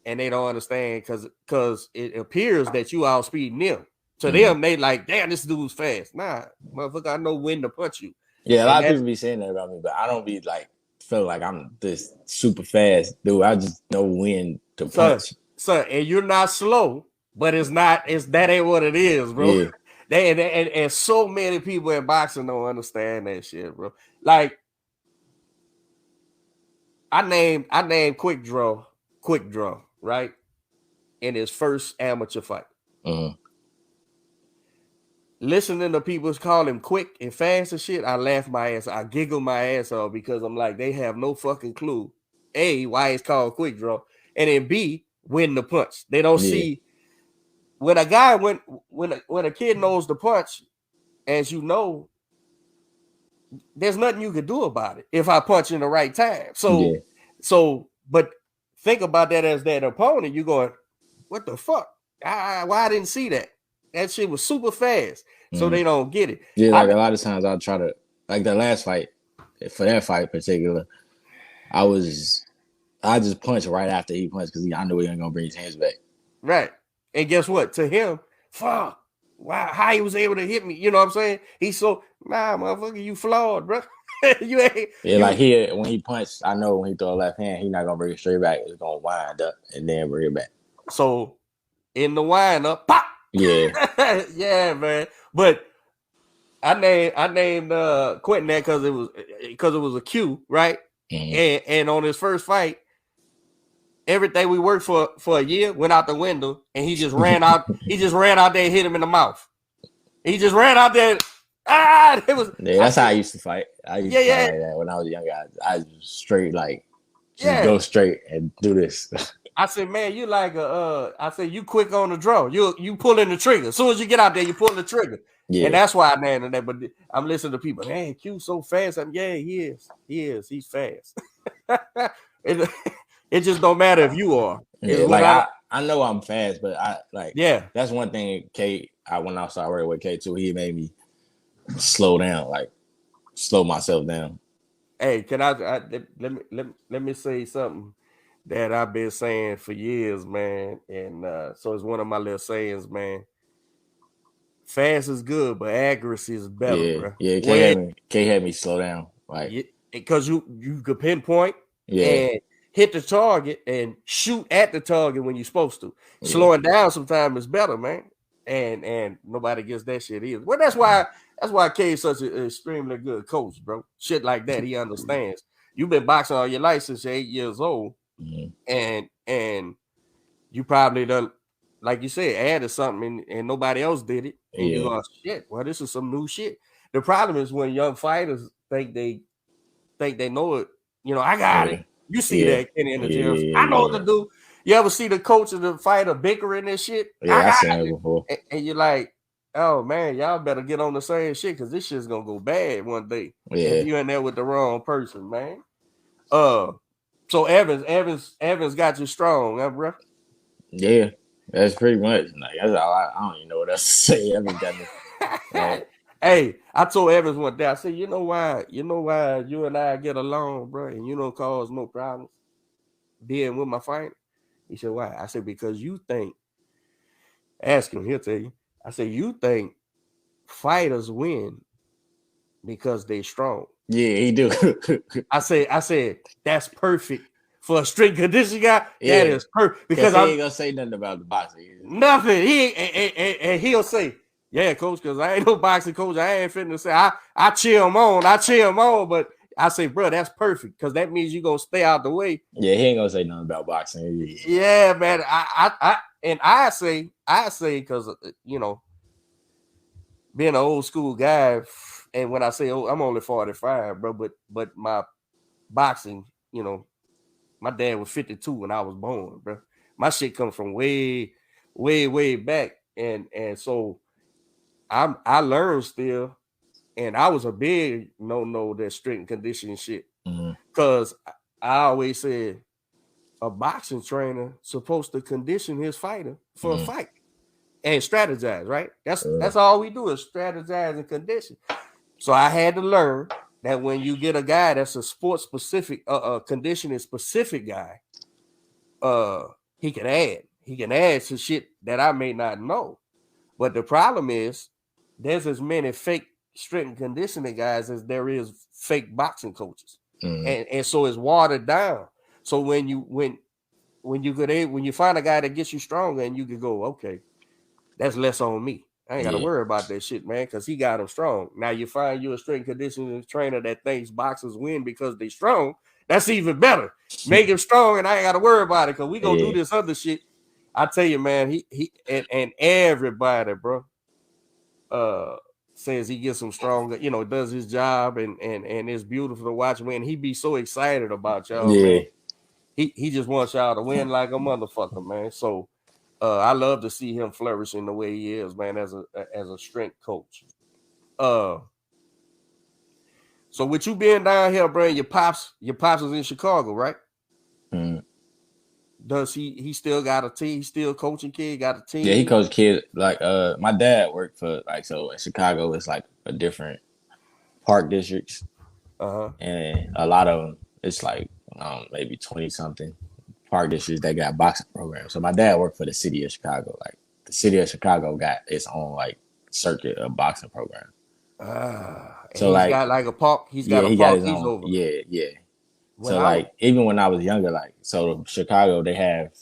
and they don't understand because it appears that you outspeeding them. To them, they like, damn, this dude's fast. Nah, motherfucker, I know when to punch you. Yeah, a lot of people be saying that about me, but I don't be like feel like I'm this super fast dude. I just know when to punch. Son, and you're not slow, but that ain't what it is, bro. Yeah. And so many people in boxing don't understand that shit, bro. Like I named Quick Draw, right? In his first amateur fight. Listening to people call him quick and fast and shit, I laugh my ass. I giggle my ass off because I'm like, they have no fucking clue. A, why it's called Quick Draw, and then B, when the punch. They don't see when a guy when a kid knows the punch, as you know, there's nothing you can do about it if I punch in the right time. But think about that as that opponent. You going, what the fuck? Why I didn't see that? That shit was super fast, so they don't get it. Yeah, like a lot of times I'll try to, like the last fight, for that fight in particular, I just punched right after he punched because I knew he wasn't gonna bring his hands back. Right, and guess what? To him, fuck, wow, how he was able to hit me? You know what I'm saying? He's so motherfucker, you flawed, bro. You ain't. Yeah, like here when he punched, I know when he throw a left hand, he's not gonna bring it straight back. It's gonna wind up and then bring it back. So in the wind up, pop. Yeah. Yeah, man. But I named Quentin that because it was a Q, right? And on his first fight, everything we worked for a year went out the window, and he just ran out. He just ran out there and hit him in the mouth. He just ran out there. It was. Yeah, that's how I used to fight. I used to fight like that when I was young. I just straight go straight and do this. I said, man, you like I said, you quick on the draw. You pulling the trigger. As soon as you get out there, you pull the trigger. Yeah. And that's why I named that. But I'm listening to people, man, Q's so fast. He is. He's fast. It just don't matter if you are. Yeah, like I know I'm fast, but that's one thing when I started working with K2, he made me slow myself down. Hey, can let me say something that I've been saying for years, man. And so it's one of my little sayings, man. Fast is good, but accuracy is better, bro. Yeah, K had me slow down. Like because you could pinpoint and hit the target and shoot at the target when you're supposed to. Yeah. Slowing down sometimes is better, man. And nobody gets that shit either. Well, that's why K is such an extremely good coach, bro. Shit like that, he understands. You've been boxing all your life since you're 8 years old. Mm-hmm. And you probably done, like you said, added something and nobody else did it. And you go, shit, well, this is some new shit. The problem is when young fighters think they know it. You know, I got it. You see that Kenny in the gym. I know what to do. You ever see the coach of the fighter bickering and shit? Yeah, I seen it before. And you're like, oh man, y'all better get on the same shit because this shit's gonna go bad one day. Yeah, if you in there with the wrong person, man. So Evans got you strong, huh, bro? Yeah, that's pretty much. Like, that's all. I don't even know what else to say. Evans got me. Hey, I told Evans one day. I said, you know why you and I get along, bro, and you don't cause no problems being with my fight. He said, why? I said, because you think. Ask him, he'll tell you. I said, you think fighters win because they strong. Yeah, he do. I said that's perfect for a strength conditioning guy. Yeah. That is perfect because he ain't gonna say nothing about the boxing. Nothing. And he'll say, "Yeah, coach, because I ain't no boxing coach. I ain't finna say I cheer him on. But I say, bro, that's perfect because that means you're gonna stay out the way." Yeah, he ain't gonna say nothing about boxing. Yeah, man. I say because being an old school guy, and when I say I'm only 45, bro, but my boxing, my dad was 52 when I was born, bro. My shit comes from way back, and so I learned still, and I was a big no that strength and conditioning shit, because I always said a boxing trainer supposed to condition his fighter for a fight and strategize, right? That's all we do is strategize and condition. So I had to learn that when you get a guy that's a sports specific, conditioning specific guy, he can add some shit that I may not know. But the problem is there's as many fake strength and conditioning guys as there is fake boxing coaches. And so it's watered down. So when you find a guy that gets you stronger and you can go, okay, that's less on me. I ain't got to worry about that shit, man, because he got him strong. Now you find you a strength and conditioning trainer that thinks boxers win because they strong. That's even better. Make him strong, and I ain't got to worry about it because we gonna do this other shit. I tell you, man, he and everybody, bro, says he gets him stronger. Does his job, and it's beautiful to watch. Man, he be so excited about y'all, man. He just wants y'all to win like a motherfucker, man. So. I love to see him flourishing the way he is, man, as a strength coach. So with you being down here, bro, your pops is in Chicago, right? Does he still got a team? He still coaching kids, got a team? Yeah, he coaches kids. Like my dad worked for so in Chicago it's like a different park districts. And a lot of them it's like maybe 20 something park districts that got boxing programs. So my dad worked for the city of Chicago. Like the city of Chicago got its own like circuit of boxing program. So he's got like a park. He's got a park. He's over. Yeah. So even when I was younger, like so Chicago, they have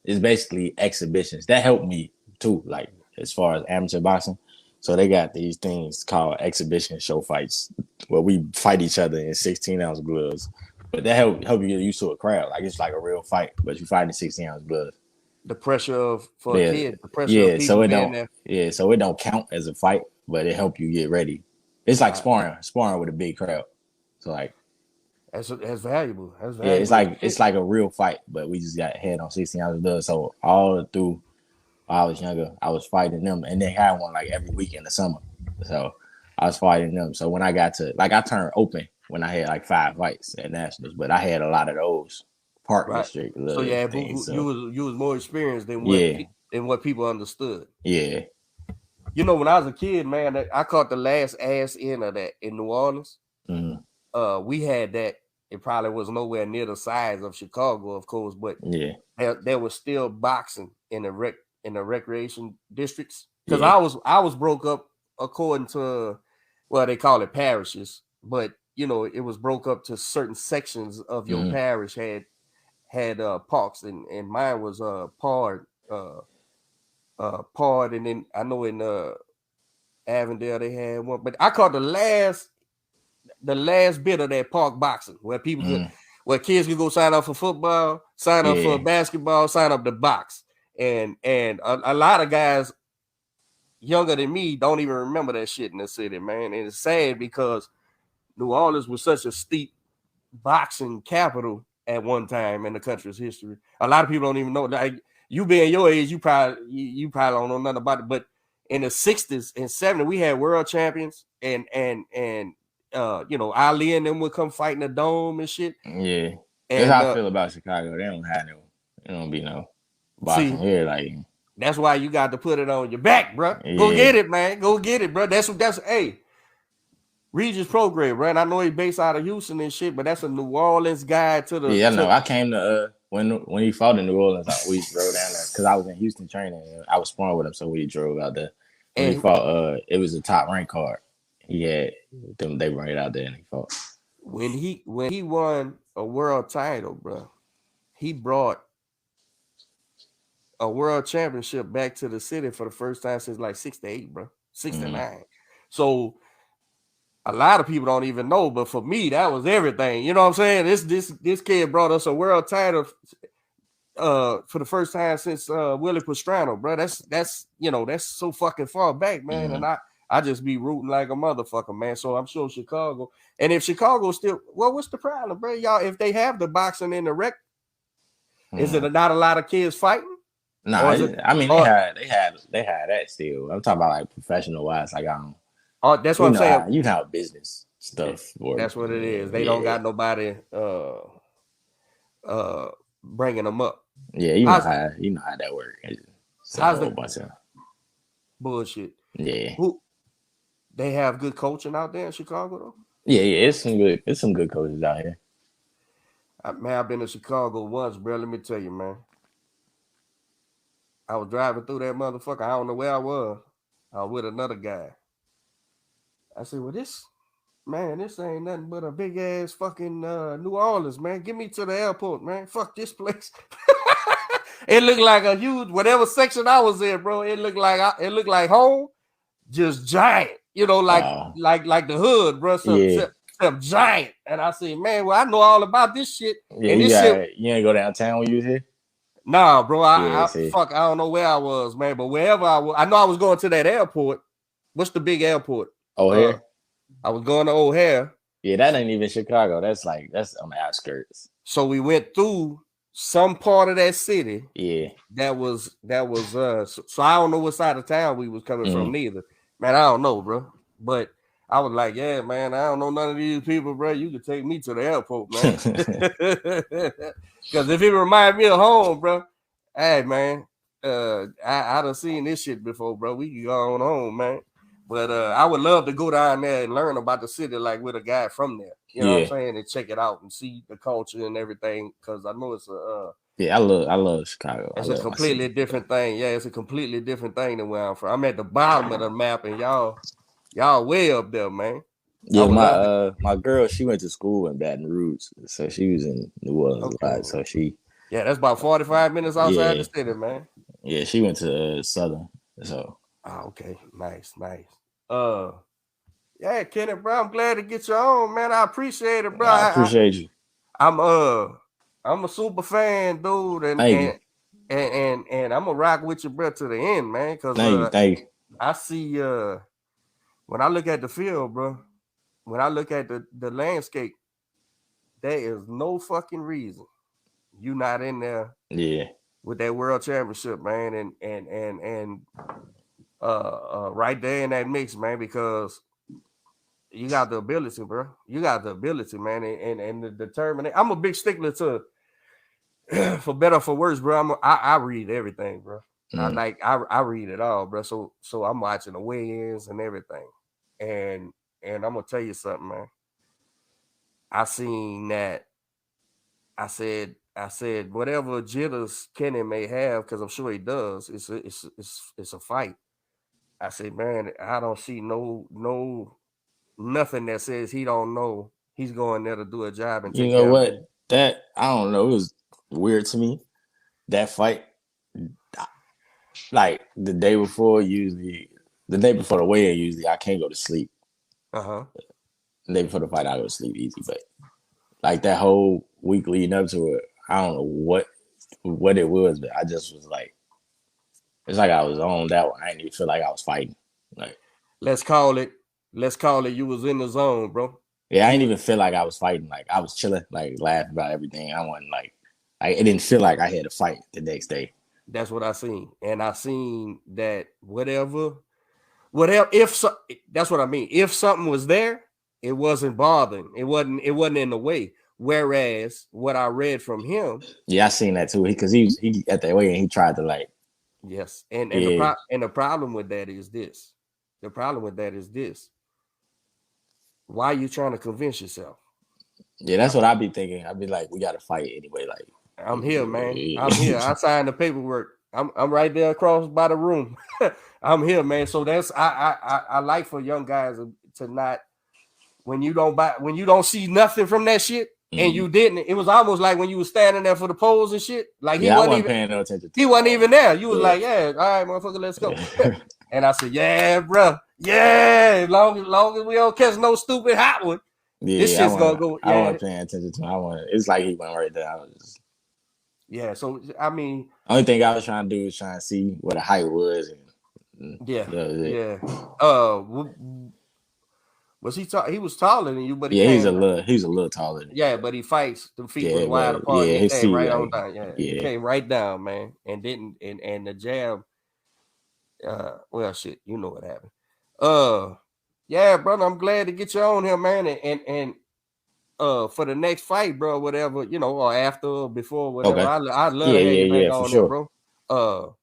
it's basically exhibitions that helped me too. Like as far as amateur boxing, so they got these things called exhibition show fights where we fight each other in 16-ounce gloves. But that help you get used to a crowd. Like it's like a real fight, but you fight in 16-ounce gloves. The pressure for a kid, the pressure of people so it being don't there. Yeah, so it don't count as a fight, but it help you get ready. It's like sparring with a big crowd. So like that's valuable. That's valuable. Yeah, it's like a real fight, but we just got head on 16-ounce gloves. So all through while I was younger, I was fighting them, and they had one like every week in the summer. So I was fighting them. So when I got to I turned open when I had like 5 fights at nationals, but I had a lot of those park district. So yeah, things, you was more experienced than what people understood. Yeah. When I was a kid, man, I caught the last ass end of that in New Orleans. We had that. It probably was nowhere near the size of Chicago, of course, but there was still boxing in the recreation districts because I was broke up according to they call it parishes, but it was broke up to certain sections of your parish had parks, and mine was Pard, and then I know in Avondale they had one, but I caught the last bit of that park boxing where people where kids could go sign up for football, sign up for basketball, sign up to box, and a lot of guys younger than me don't even remember that shit in the city, man. And it's sad because New Orleans was such a steep boxing capital at one time in the country's history. A lot of people don't even know. Like you being your age, you probably don't know nothing about it. But in the 60s and 70s, we had world champions and Ali and them would come fight in the dome and shit. Yeah. That's how I feel about Chicago. They don't have don't be no boxing here. Like that's why you got to put it on your back, bro. Yeah. Go get it, man. Go get it, bro. That's hey. Regis program, right? I know he's based out of Houston and shit, but that's a New Orleans guy to the. Yeah, I know. I came to when he fought in New Orleans, we drove down there because I was in Houston training. And I was sparring with him, so we drove out there. When he fought, it was a top rank card, they brought it out there and he fought. When he won a world title, bro, he brought a world championship back to the city for the first time since like 68, bro. 69. So a lot of people don't even know, but for me, that was everything. You know what I'm saying? This kid brought us a world title for the first time since Willie Pastrana, bro. That's so fucking far back, man. And I just be rooting like a motherfucker, man. So I'm sure Chicago. And if Chicago still, well, what's the problem, bro? Y'all, if they have the boxing in the rec, is it not a lot of kids fighting? No, I mean they had that still. I'm talking about like professional wise. Like I don't. Oh, that's what I'm saying. You know business stuff. That's what it is. They don't got nobody bringing them up. Yeah, you know how that works. How's the bunch of bullshit? Yeah. They have good coaching out there in Chicago though. Yeah, it's some good coaches out here. Man, I've been to Chicago once, bro. Let me tell you, man. I was driving through that motherfucker. I don't know where I was. I was with another guy. I said, well, this ain't nothing but a big ass fucking New Orleans, man. Get me to the airport, man. Fuck this place. It looked like a huge, whatever section I was in, bro. It looked like home, just giant. You know, like the hood, bro. Some giant. And I said, man, well, I know all about this shit. Yeah, and you ain't go downtown when you was here? Nah, bro. I don't know where I was, man. But wherever I was, I know I was going to that airport. What's the big airport? O'Hare. I was going to O'Hare. Yeah, that ain't even Chicago. That's on the outskirts. So we went through some part of that city. Yeah. That was so I don't know what side of town we was coming from neither. Man, I don't know, bro. But I was like, yeah, man, I don't know none of these people, bro. You could take me to the airport, man. Because if it remind me of home, bro, hey, man, I done seen this shit before, bro. We can go on home, man. But I would love to go down there and learn about the city, like with a guy from there. You know what I'm saying? And check it out and see the culture and everything. Because I know it's I love Chicago. It's a completely different thing. Yeah, it's a completely different thing than where I'm from. I'm at the bottom of the map, and y'all way up there, man. Yeah, my girl, she went to school in Baton Rouge, so she was in New Orleans a lot. So that's about 45 minutes outside the city, man. Yeah, she went to Southern. So okay, nice. Yeah, Kenneth, bro, I'm glad to get you on, man. I appreciate it, bro. I appreciate you. I'm a super fan, dude, and I'm gonna rock with you, bro, to the end, man. Cause thank you. I see when I look at the field, bro, when I look at the landscape, there is no fucking reason you not in there. Yeah. With that world championship, man, and right there in that mix, man, because you got the ability, bro. You got the ability, man, and the determination. I'm a big stickler to, for better or for worse, bro. I read everything, bro. I read it all, bro. So I'm watching the weigh-ins and everything, and I'm gonna tell you something, man. I seen that. I said, whatever jitters Kenny may have, because I'm sure he does, it's a fight. I said, man, I don't see nothing that says he don't know he's going there to do a job. And you know what? That I don't know. It was weird to me. That fight, like the day before the weigh-in, usually I can't go to sleep. The day before the fight, I go to sleep easy, but like that whole week leading up to it, I don't know what it was, but I just was like, it's like I was on that one. I didn't even feel like I was fighting. Like, let's call it you was in the zone, bro. Yeah, I didn't even feel like I was fighting. Like I was chilling, like laughing about everything. I wasn't like, it didn't feel like I had to fight the next day. That's what I seen, and I seen that whatever. That's what I mean. If something was there, it wasn't bothering. It wasn't in the way. Whereas what I read from him, I seen that too. Because he at that way and he tried to like. Yes, and the problem with that is this. The problem with that is this. Why are you trying to convince yourself? Yeah, that's what I be thinking. I be like, we got to fight anyway. Like, I'm here, man. I'm here. I signed the paperwork. I'm right there across by the room. I'm here, man. So that's I like for young guys to not when you don't see nothing from that shit and you didn't. It was almost like when you was standing there for the pose and shit. Like I wasn't paying no attention. He wasn't even there. You was like, yeah, all right, motherfucker, let's go. And I said, yeah, bro, yeah. Long as we don't catch no stupid hot one, this shit's gonna go. Yeah. I wasn't paying attention to him. It's like he went right there. Yeah. So I mean, only thing I was trying to do was trying to see what the height was. And yeah. Was he tall? He was taller than you, but he's a little taller than you. Yeah, but he fights. The feet was wide apart. Yeah, he came right on down. Yeah, he came right down, man, and didn't and the jab. Well, shit, you know what happened. Yeah, brother, I'm glad to get you on here, man, and for the next fight, bro, whatever, you know, or after or before, whatever. Okay. I love to have you back on there, bro.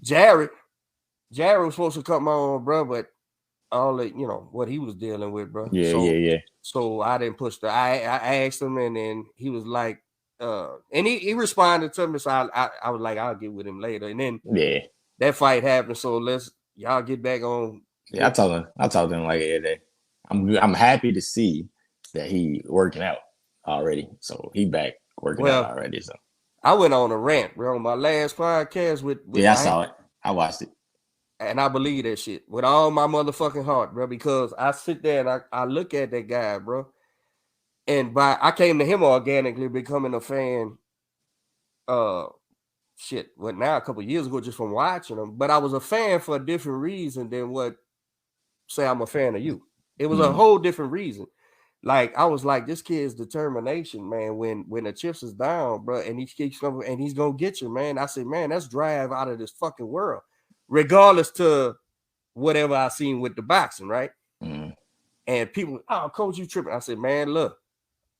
Jared was supposed to come on, bro, but all that, you know, what he was dealing with, bro. Yeah. So I didn't push I asked him, and then he was like, and he responded to me, so I was like, I'll get with him later, and then that fight happened. So y'all get back on. Yeah, I told him like every day. I'm happy to see that he working out already. So he back working out already. So I went on a rant, bro, on my last podcast with I saw it. I watched it. And I believe that shit with all my motherfucking heart, bro, because I sit there and I look at that guy, bro. And I came to him organically becoming a fan. Now a couple of years ago, just from watching him. But I was a fan for a different reason than what, say, I'm a fan of you. It was a whole different reason. Like, I was like, this kid's determination, man, when the chips is down, bro, and he keeps coming and he's gonna get you, man. I said, man, that's drive out of this fucking world, regardless to whatever I seen with the boxing, right? And people, oh, coach, you tripping. I said, man, look,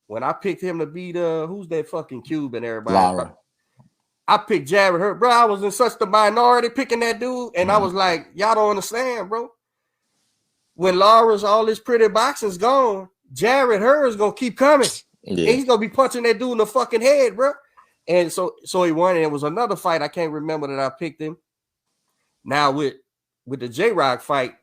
when I picked him to beat who's that fucking Cuban, everybody? I picked Jared Hurd, bro. I was in such the minority picking that dude, and I was like, y'all don't understand, bro. When Laura's all this pretty boxing's gone, Jared Hurd is gonna keep coming. And he's gonna be punching that dude in the fucking head, bro. And so he won. And it was another fight. I can't remember that I picked him. Now with the J-Rock fight,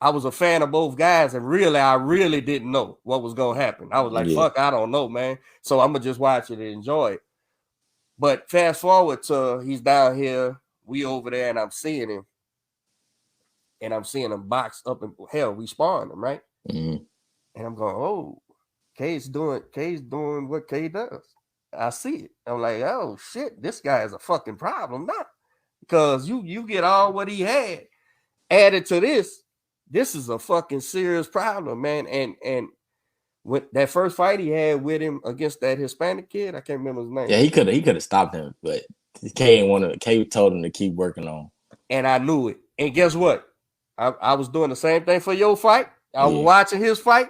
I was a fan of both guys, and I really didn't know what was gonna happen. I was like, fuck, I don't know, man. So I'm gonna just watch it and enjoy it. But fast forward to he's down here, we over there, and I'm seeing him. And I'm seeing him boxed up, and hell, we sparring him, right? And I'm going, oh, K's doing what K does. I see it. I'm like, oh shit, this guy is a fucking problem now. Because you get all what he had added to this. This is a fucking serious problem, man. And with that first fight he had with him against that Hispanic kid, I can't remember his name. Yeah, he could have stopped him, but K told him to keep working on. And I knew it. And guess what? I was doing the same thing for your fight. I was watching his fight.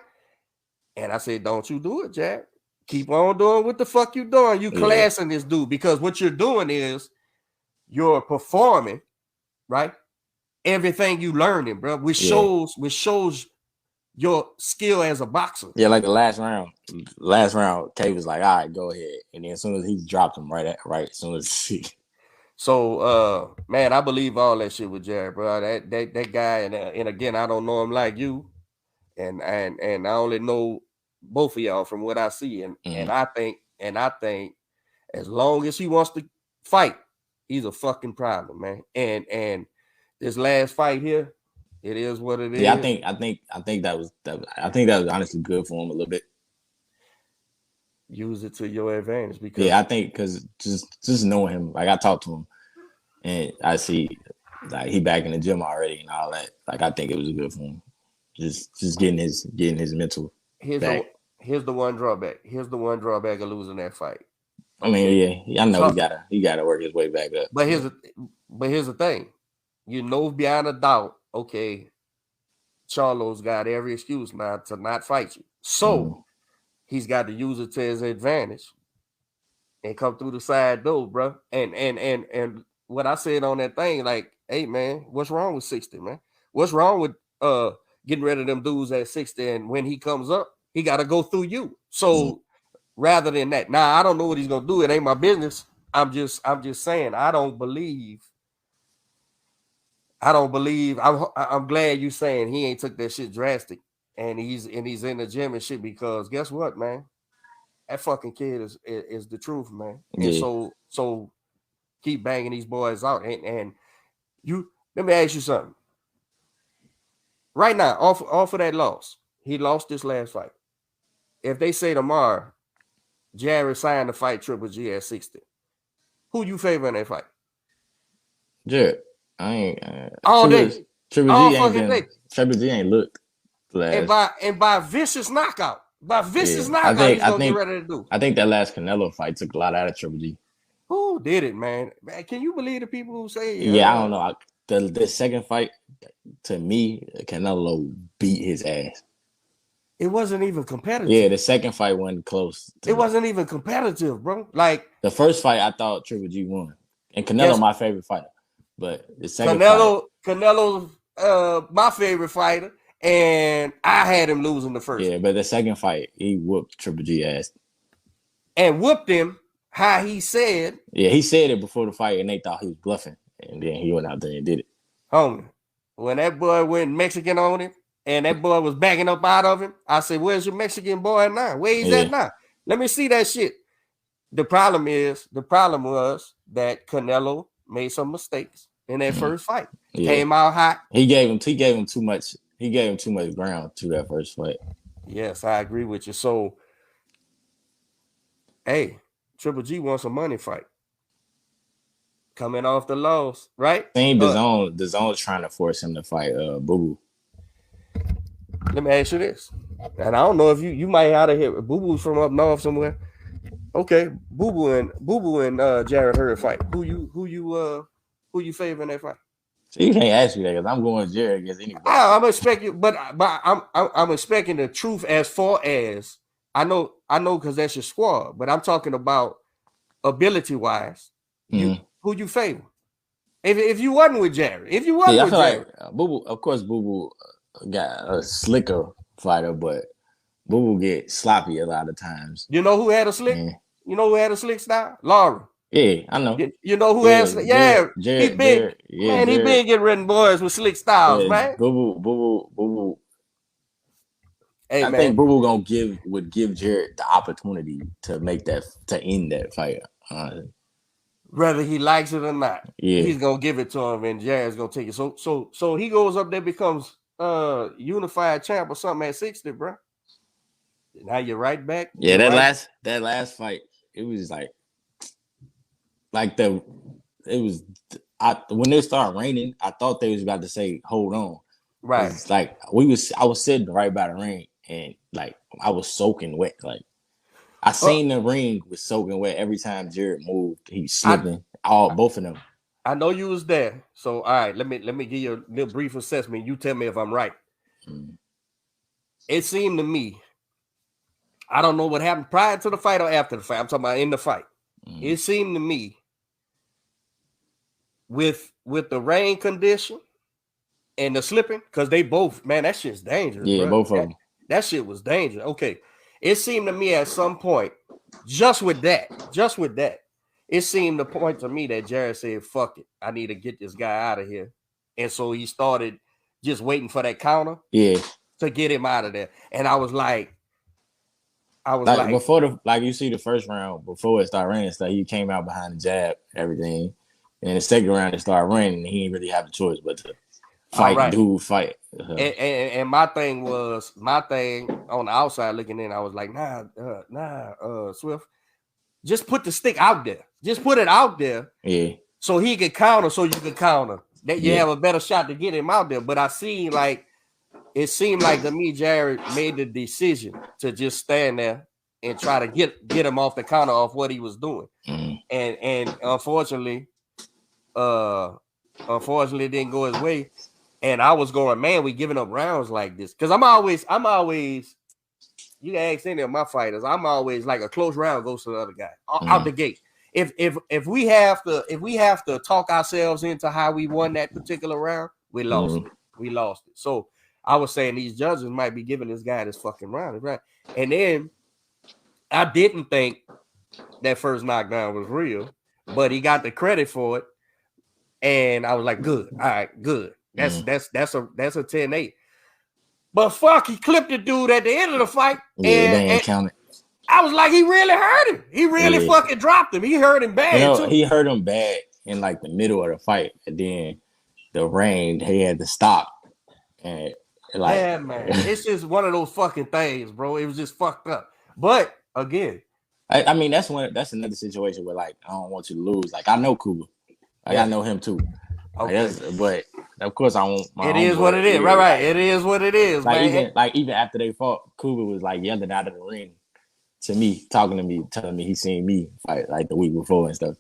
And I said, don't you do it, Jack. Keep on doing what the fuck you doing. You classing this dude, because what you're doing is you're performing, right? Everything you learning, bro, which shows your skill as a boxer. Yeah, like the last round, K was like, all right, go ahead. And then as soon as he dropped him right as soon as he. So man, I believe all that shit with Jared, bro. That guy, and again, I don't know him like you. And I only know both of y'all from what I see. And I think as long as he wants to fight, he's a fucking problem, man. And this last fight here, it is what it is. Yeah, I think that was honestly good for him a little bit. Use it to your advantage, because I think because just knowing him, like I talked to him, and I see like he back in the gym already and all that. Like I think it was good for him. Just getting his mental back. Here's the one drawback. Of losing that fight. I mean, I know he gotta work his way back up. But here's the thing. You know beyond a doubt, okay, Charlo's got every excuse now to not fight you. So he's got to use it to his advantage and come through the side door, bro. And what I said on that thing, like, hey man, what's wrong with 60, man? What's wrong with getting rid of them dudes at 60, and when he comes up, he got to go through you. So rather than that, now I don't know what he's gonna do. It ain't my business. I'm just saying I don't believe I don't believe. I'm glad you saying he ain't took that shit drastic, and he's in the gym and shit, because guess what, man? That fucking kid is the truth, man. And so keep banging these boys out, and you. Let me ask you something. Right now, off of that loss, he lost this last fight. If they say tomorrow, Jared signed to fight Triple G at 60, who you favor in that fight? Jared. I ain't all day. Triple G ain't looked last. And by vicious knockout. He's gonna get ready to do. I think that last Canelo fight took a lot out of Triple G. Who did it, man? Can you believe the people who say Yeah, I don't know. The second fight, to me, Canelo beat his ass. It wasn't even competitive. Yeah, the second fight wasn't close. It wasn't even competitive, bro. Like the first fight, I thought Triple G won, and Canelo my favorite fighter. But the second Canelo's my favorite fighter, and I had him losing the first. Yeah, but the second fight, he whooped Triple G ass. And whooped him how he said. Yeah, he said it before the fight, and they thought he was bluffing, and then he went out there and did it. Homie, when that boy went Mexican on him, and that boy was backing up out of him, I said, "Where's your Mexican boy now? Where he's at now? Let me see that shit." The problem was that Canelo made some mistakes in that first fight. Came out hot. He gave him too much. He gave him too much ground to that first fight. Yes, I agree with you. So, hey, Triple G wants a money fight. Coming off the loss, right? Same the zone trying to force him to fight Boo Boo. Let me ask you this. And I don't know if you might have to hit Boo Boo's from up north somewhere. Okay, Boo Boo and Jared Hurd fight. Who you favor in that fight? So you can't ask me that because I'm going Jared against anybody. I'm expecting, but I'm expecting the truth as far as I know because that's your squad. But I'm talking about ability wise. Who you favor? If you wasn't with Jared, I feel Jared, like Boo Boo. Of course, Boo Boo got a slicker fighter, but Boo Boo get sloppy a lot of times. You know who had a slick? Yeah. You know who had a slick style? Laura. Yeah, I know. You know who has? Yeah, he been getting ridden boys with slick styles, man. Boo Boo. Hey, I think Boo Boo would give Jared the opportunity to end that fight. Whether he likes it or not, he's gonna give it to him, and Jared's gonna take it. So he goes up there, becomes unified champ or something at 60, bro. Now you're right back. Yeah, that last fight, it was when it started raining, I thought they was about to say, "Hold on." Right. It's like I was sitting right by the ring, and like I was soaking wet. Like I seen the ring was soaking wet every time Jared moved. He was slipping. Both of them. I know you was there. So all right, let me give you a little brief assessment. You tell me if I'm right. It seemed to me, I don't know what happened prior to the fight or after the fight. I'm talking about in the fight. It seemed to me with the rain condition and the slipping, because they both, man, that shit's dangerous. Yeah, bro. Both of them. That shit was dangerous. Okay. It seemed to me at some point, just with that, it seemed to point to me that Jared said, "Fuck it. I need to get this guy out of here." And so he started just waiting for that counter to get him out of there. And I was like before you see the first round, before it started raining stuff, he came out behind the jab, everything. And the second round it started raining, and he didn't really have a choice but to fight. And my thing on the outside looking in, I was like, nah, Swift, just put the stick out there. Just put it out there. Yeah. So he could counter, so you could counter. That you have a better shot to get him out there. But it seemed like to me, Jared made the decision to just stand there and try to get him off the counter off what he was doing. And unfortunately, it didn't go his way. And I was going, man, we giving up rounds like this. Because I'm always, you can ask any of my fighters, I'm always like a close round goes to the other guy out the gate. If we have to talk ourselves into how we won that particular round, we lost it. We lost it. So I was saying these judges might be giving this guy this fucking round, right? And then I didn't think that first knockdown was real, but he got the credit for it. And I was like, good. All right, good. That's a 10-8. But fuck, he clipped the dude at the end of the fight. Yeah, they ain't counted. I was like, he really hurt him. He really fucking dropped him. He hurt him bad, too. He hurt him bad in like the middle of the fight. And then the rain, he had to stop. And like, yeah, man. It's just one of those fucking things, bro. It was just fucked up. But again, I mean, that's another situation where like I don't want you to lose. Like I know Kuba. Like I know him too. Okay. But of course I won't. It is what it is. Right. It is what it is, man. Even after they fought, Kuba was like yelling out of the ring to me, talking to me, telling me he seen me fight like the week before and stuff.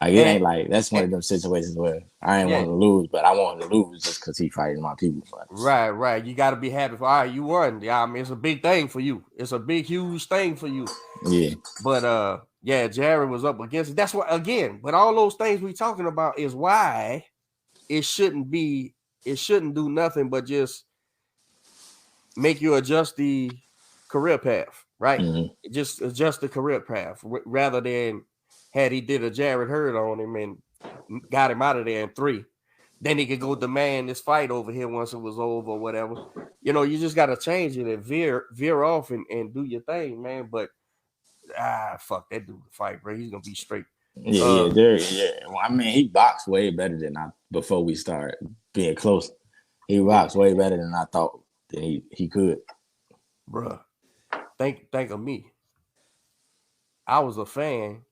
Like it ain't like that's one of them situations where I ain't want to lose, but I want to lose just because he fighting my people. Right. You got to be happy for. All right, you won. Yeah, I mean it's a big thing for you. It's a big, huge thing for you. Yeah. But Jared was up against it. That's what again. But all those things we talking about is why it shouldn't do nothing but just make you adjust the career path, right? Mm-hmm. Just adjust the career path rather than had he did a Jared Hurd on him and got him out of there in 3. Then he could go demand this fight over here once it was over or whatever. You know, you just got to change it and veer off and do your thing, man. But fuck that dude to fight, bro. He's gonna be straight. Yeah. Well, I mean, he boxed way better than before we started being close. He boxed way better than I thought that he could. Bruh, think of me. I was a fan.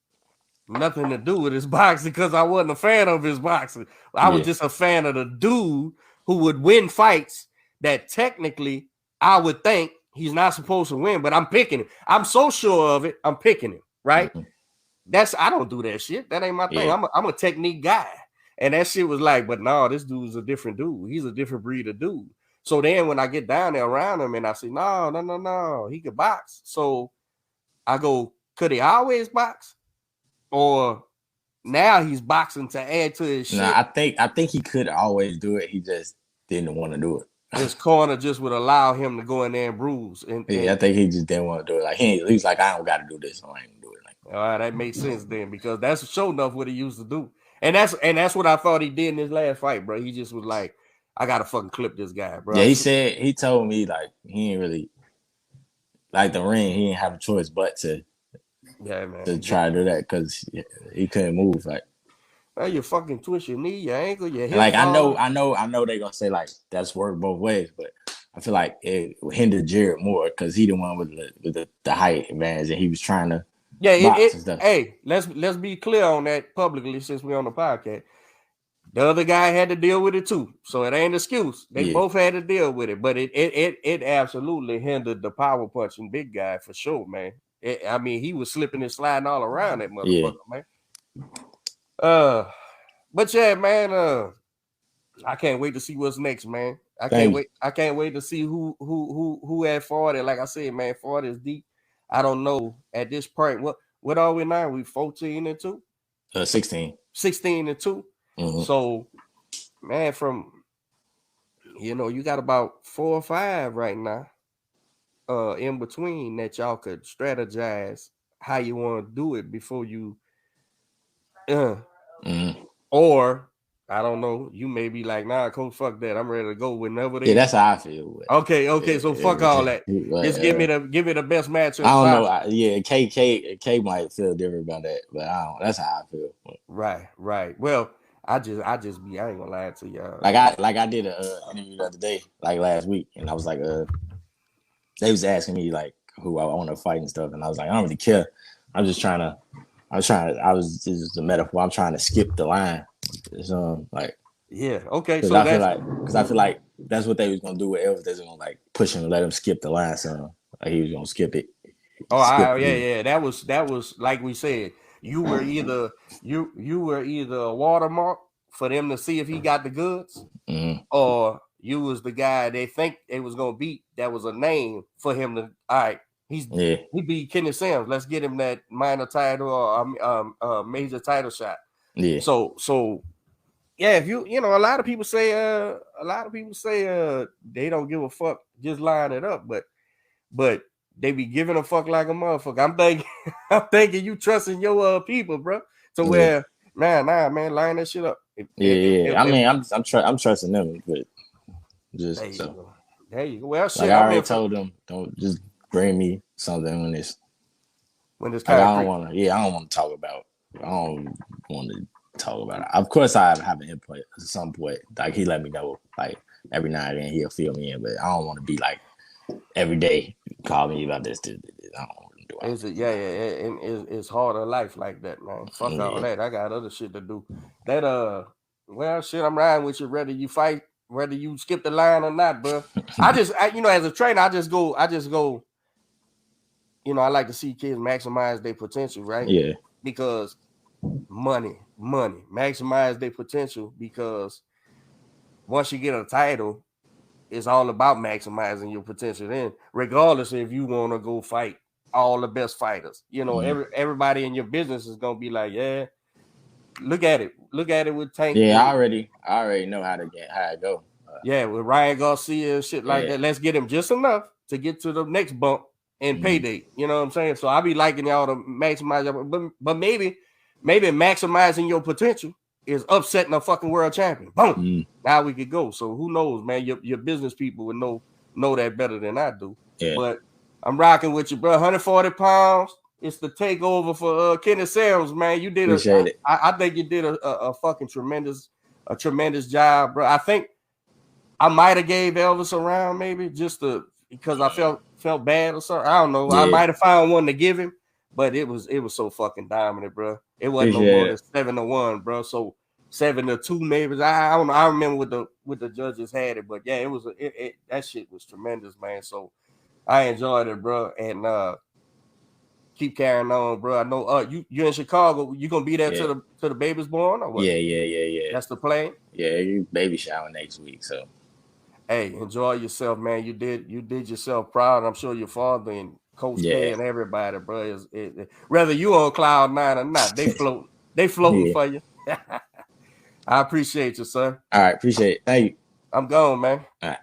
Nothing to do with his boxing because I wasn't a fan of his boxing. I was just a fan of the dude who would win fights that technically I would think he's not supposed to win, but I'm picking him. I'm so sure of it. I'm picking him, right? Mm-hmm. I don't do that shit. That ain't my thing. I'm a technique guy. And that shit was like, but no, this dude's a different dude. He's a different breed of dude. So then when I get down there around him and I say, no, he could box. So I go, could he always box? Or now he's boxing to add to his shit? No, I think he could always do it. He just didn't want to do it. His corner just would allow him to go in there and bruise. I think he just didn't want to do it. Like he's like, I don't got to do this, so I ain't gonna do it. Like, all right, that makes sense then because that's sure enough what he used to do, and that's what I thought he did in his last fight, bro. He just was like, I gotta fucking clip this guy, bro. Yeah, he told me like he ain't really like the ring. He didn't have a choice but to try to do that because he couldn't move. Like, well, you fucking twist your knee, your ankle, your hip. Like I know they gonna say like that's worked both ways, but I feel like it hindered Jared more because he the one with the height advantage and he was trying to box and stuff. Hey, let's be clear on that publicly since we're on the podcast. The other guy had to deal with it too, so it ain't an excuse. They both had to deal with it, but it absolutely hindered the power punching big guy for sure, man. I mean, he was slipping and sliding all around that motherfucker, man. But yeah, man, I can't wait to see what's next, man. I can't wait to see who had 40. Like I said, man, 40 is deep. I don't know at this point. What are we now? We 14-2? 16. 16-2. Mm-hmm. So, man, you got about 4 or 5 right now. In between that y'all could strategize how you want to do it before you or I don't know, you may be like, nah, coach, fuck that. I'm ready to go whenever they that's how I feel. Okay, so fuck all that. Just give me the best match. I don't know. K might feel different about that, but I don't. That's how I feel. Right. Well, I ain't gonna lie to y'all. Like I did an interview the other day, like last week, and I was like, they was asking me like who I want to fight and stuff, and I was like, I don't really care. I was just a metaphor. I'm trying to skip the line. So like, yeah, okay. So I feel like that's what they was gonna do with Elvis. They was gonna like push him and let him skip the line. So like he was gonna skip it. Yeah. That was like we said. You were either a watermark for them to see if he got the goods, or you was the guy they think it was gonna beat. That was a name for him to. All right, he beat Kenny SIMS. Let's get him that minor title or major title shot. Yeah. So yeah, if you know, a lot of people say they don't give a fuck, just line it up, but they be giving a fuck like a motherfucker. I'm thinking you trusting your people, bro. So where man, line that shit up. I mean, I'm trusting them, but just there you go. Well, shit, like I already told them, don't just bring me something when it's kind of I don't want to talk about. I don't want to talk about it. Of course, I have an input at some point. Like he let me know, like every now and then he'll fill me in, but I don't want to be like every day call me about this. I don't want to do it. It's hard in life like that, man. Fuck all that. I got other shit to do. That well, shit, I'm riding with you. Whether you fight, whether you skip the line or not, bro. As a trainer, I just go. You know, I like to see kids maximize their potential, right? Yeah. Because money, maximize their potential, because once you get a title, it's all about maximizing your potential. Then, regardless if you want to go fight all the best fighters, you know, everybody in your business is gonna be like, yeah, look at it with Tank. Yeah, I already know how it go. With Ryan Garcia and shit like that. Let's get him just enough to get to the next bump and payday. You know what I'm saying? So I be liking y'all to maximize, but maybe maximizing your potential is upsetting a fucking world champion. Boom. Now we could go. So who knows, man? Your business people would know that better than I do. Yeah. But I'm rocking with you, bro. 140 pounds. It's the takeover for Kenneth Sims, man. You did I think you did a fucking tremendous job, bro. I think I might have gave Elvis a round, maybe just because I felt bad or something. I don't know. Yeah. I might have found one to give him, but it was so fucking dominant, bro. It wasn't no more than 7-1, bro. So 7-2 maybe. I don't know. I remember what the judges had it, but yeah, it was that shit was tremendous, man. So I enjoyed it, bro, and keep carrying on, bro. I know you in Chicago. You gonna be there till the baby's born, or what? Yeah. That's the plan. Yeah, you baby shower next week, so. Hey, enjoy yourself, man. You did yourself proud. I'm sure your father and Coach K and everybody, bro. Whether you on cloud 9 or not, they floating for you. I appreciate you, sir. All right, appreciate it. Thank you. I'm gone, man. All right.